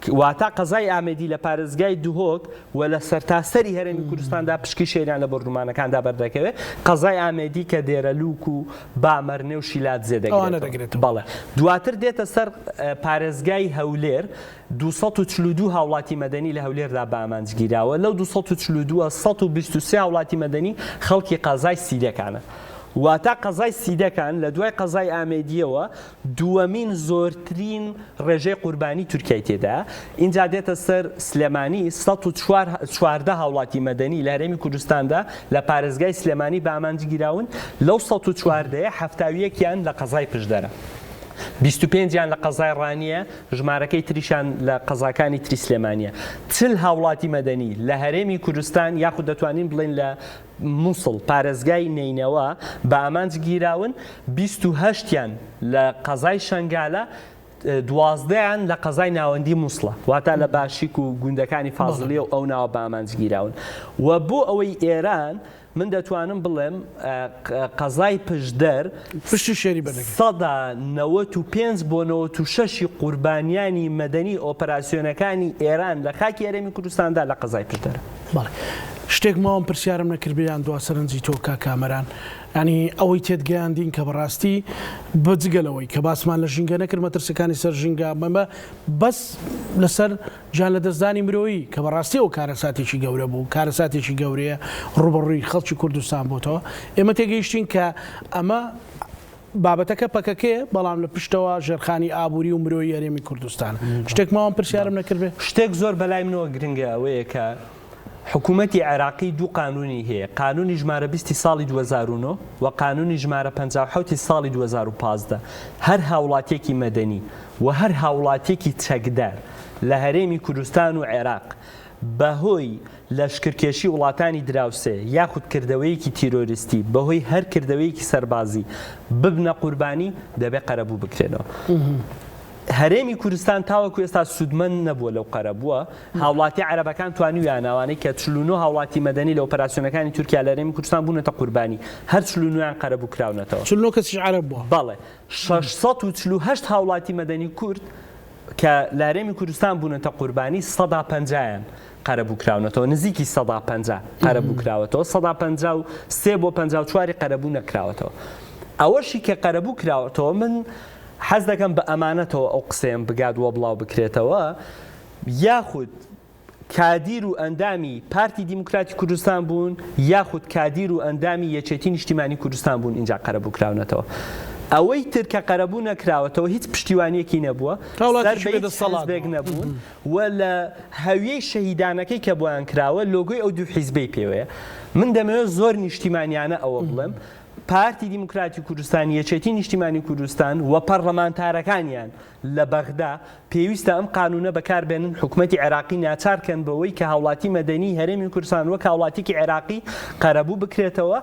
واتە قەزای ئامێدی لە پارێزگای دووهۆک و لە سەرتاسەری هەرێمی کوردستاندا پشکی شێریان لە بەردومانەکاندا بەردەکەوێت قەزای ئامێدی کە دێرەلووک و بامەرنێ و شیلات زێدەگرێت بەڵێ دواتر دێتە سەر پارێزگای هەولێر 242 هاوڵاتی مەدەنی لە هەولێردا بە ئامانجگیراوە لەو 242 123 هاوڵاتی مەدەنی خەڵکی قەزای سیدەکانە واتە قەزای سیدەکان لە دوای قەزای ئامێدیەوە دووەمین زۆرترین ڕێژەی قوربانی تورکیای تێدا اینجا دێتە سەر سلێمانی 114 هاوڵاتی مەدەنی لە هەرێمی کوردستاندا لە پارێزگای سلێمانی بە ئامانجگیراون لەو 114 71یان لە قەزای پشدەرە 25یان لە قەزای ڕانیە ژمارەکەی تریشان لە قەزاکانی تری سلێمانیە چل هاوڵاتی مەدەنی لە هەرێمی کوردستان یاخود دەتوانین بڵێن لە مووسڵ پارێزگای نینەوە بە ئامانج گیراون 28یان لە قەزای شەنگالە 12یان لە قەزای ناوەندی مووسڵە واتە لە باشیک و گوندەکانی فازڵی و ئەو ناوە بە ئامانج گیراون و بۆ ئەوەی ئێران من دەتوانم بڵێم قەزای پشدەر پشتی شێری بەدەگەن 95 بۆ 96 قوربانیانی مەدەنی ئۆپەراسیۆنەکانی ئێران لە خاکی هەرێمی کوردستاندا لە قەزای پشدەرە. شتێک ماوەم پرسیارم نەکردیان دوا سەرنجی تۆ کامەران ینی ئەوەی تێتگەیاندین کە بەڕاستی بەجگەلەوەی کە باسمان لە ژینگە نەکرد مەترسەکانی سەر ژینگە مەمە بەس لەسەر جان لە دەستدانی مرۆیی کە بەڕاستی ئەو کارەساتێکی گەورە بوو کارەساتێکی گەورەیە ڕوبڕووی خەڵکی کوردستان بۆتەوە ئێمە تێگەیشتین کە ئەمە بابەتەکە پەکەکەیە بەڵام لە پشتەوە ژێرخانی ئابووری و مرۆیی هەرێمی کوردستان شتێک ماوەم پرسیارم نەکردێ شتێک زۆر بەلای منەوە گرنگە ئەوەیە کە حکوومەتی عێراقی دوو قانونی هەیە قانونی ژمارە 20 ساڵی 2009 و قانونی ژمارە 57 ساڵی 2015 هەر هاوڵاتێکی مەدەنی و هەر هاوڵاتێکی چەکدار لە هەرێمی کوردستان و عێراق بەهۆی لەشکرکێشی وڵاتانی دراوسێ یاخود کردەوەیەکی تیرۆریستی بەهۆی هەر کردەوەیەکی سەربازی ببنە قوربانی دەبێت قەرەبوو بکرێنەوە. هەرێمی کوردستان تاوەکو ئێستا سوودمەند نەبووە لەو قەرەبووە هاوڵاتی عەرەبەکان توانیویان ئەوانەی کە 49 هاوڵاتی مەدەنی لە ئۆپەراسیۆنەکانی تورکیا لە هەرێمی کوردستان بوونەتە قوربانی هەر 49یان قەرەبوو کراونەتەوە 49 کەسیش عەرەب بووە بەڵێ 648 هاوڵاتی مەدەنی کورد کە لە هەرێمی کوردستان بوونەتە قوربانی 150یان قەرەبوو کراونەتەوە نزیکی 150 قەرەبوو کراوەتەوە 153 بۆ 54 قەرەبوو نەکراوەتەوە ئەوەشی کە قەرەبوو کراوەتەوە من حەز دەکەم بە ئەمانەتەوە ئەو قسەیەم بگاتوە بڵاو بکرێتەوە یاخود کادیر و ئەندامی پارتی دیموکراتی کوردستان بوون یاخود کادیر و ئەندامی یەکێتی نیشتیمانی کوردستان بوون اینجا قەرەبوو کراونەتەوە ئەوەی تر کە قەرەبوو نەکراوەتەوە هیچ پشتیوانیەکی نەبووە حیزبێک نەبوون و لە هەویەی شەهیدانەکەی کە بۆیان کراوە لۆگۆی ئەو دوو حیزبەی پێوەیە من دەمەوێت زۆر نیشتیمانیانە ئەوە بڵێم پارتی دیموکراتی کوردستان یەکێتی نیشتیمانی کوردستان و پەرلەمانتارەکانیان لە بەغدا پێویستە ئەم قانونە بەکاربێنن حکوومەتی عێراقی ناچارکەن بەوەی کە هاوڵاتی مەدەنی هەرێمی کوردستان وەک هاوڵاتێکی عێراقی قەرەبوو بکرێتەوە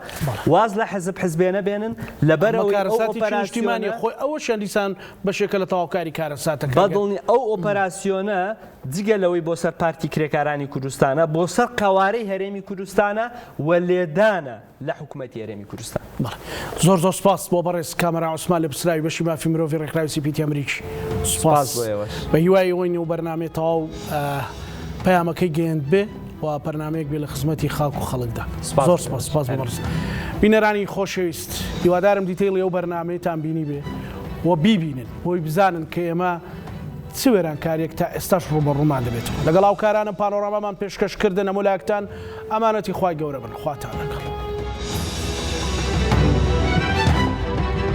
واز لە حزب بێنن لەبەرەوەی نیشتیمانی خۆی ئەوە شەندیسان بەشێکە لە تەواوکاری کارەساتەکە بەدڵنی ئەو ئۆپەراسیۆنە جگەلەوەی بۆ سەر پارتی کرێکارانی کوردستانە بۆ سەر قەوارەی هەرێمی کوردستانە و لێدانە لە حکوومەتی هەرێمی کوردستان زۆر سپاس بۆ بەڕێز کامەرا عوسمان لە پرسراوی بەشی مافی مرۆڤی ڕێکخراوی سیپیتی ئەمریکی بە هیوای ئەوەی نێو بەرنامێ تەواو پەیامەکەی گەیەند بێ و پەرنامەیەک بێ لە خزمەتی خاڵک و خەڵکدا زۆر سپاس بۆ بەڕێز بینەرانی خۆشەویست هیوادارم دیتەیڵی ئەو بەرنامەیەتان بینی بێ و بیبینن بۆی بزانن کە ئێمە چ وێران کارێک تا ئێستاش ڕوبەڕوومان دەبێتەوە لەگەڵ ئاو کارانە پانۆرامامان پێشکەشکردن هەموو لایەکتان ئەمانەتی خوای گەورە بن خواتان لەگەڵ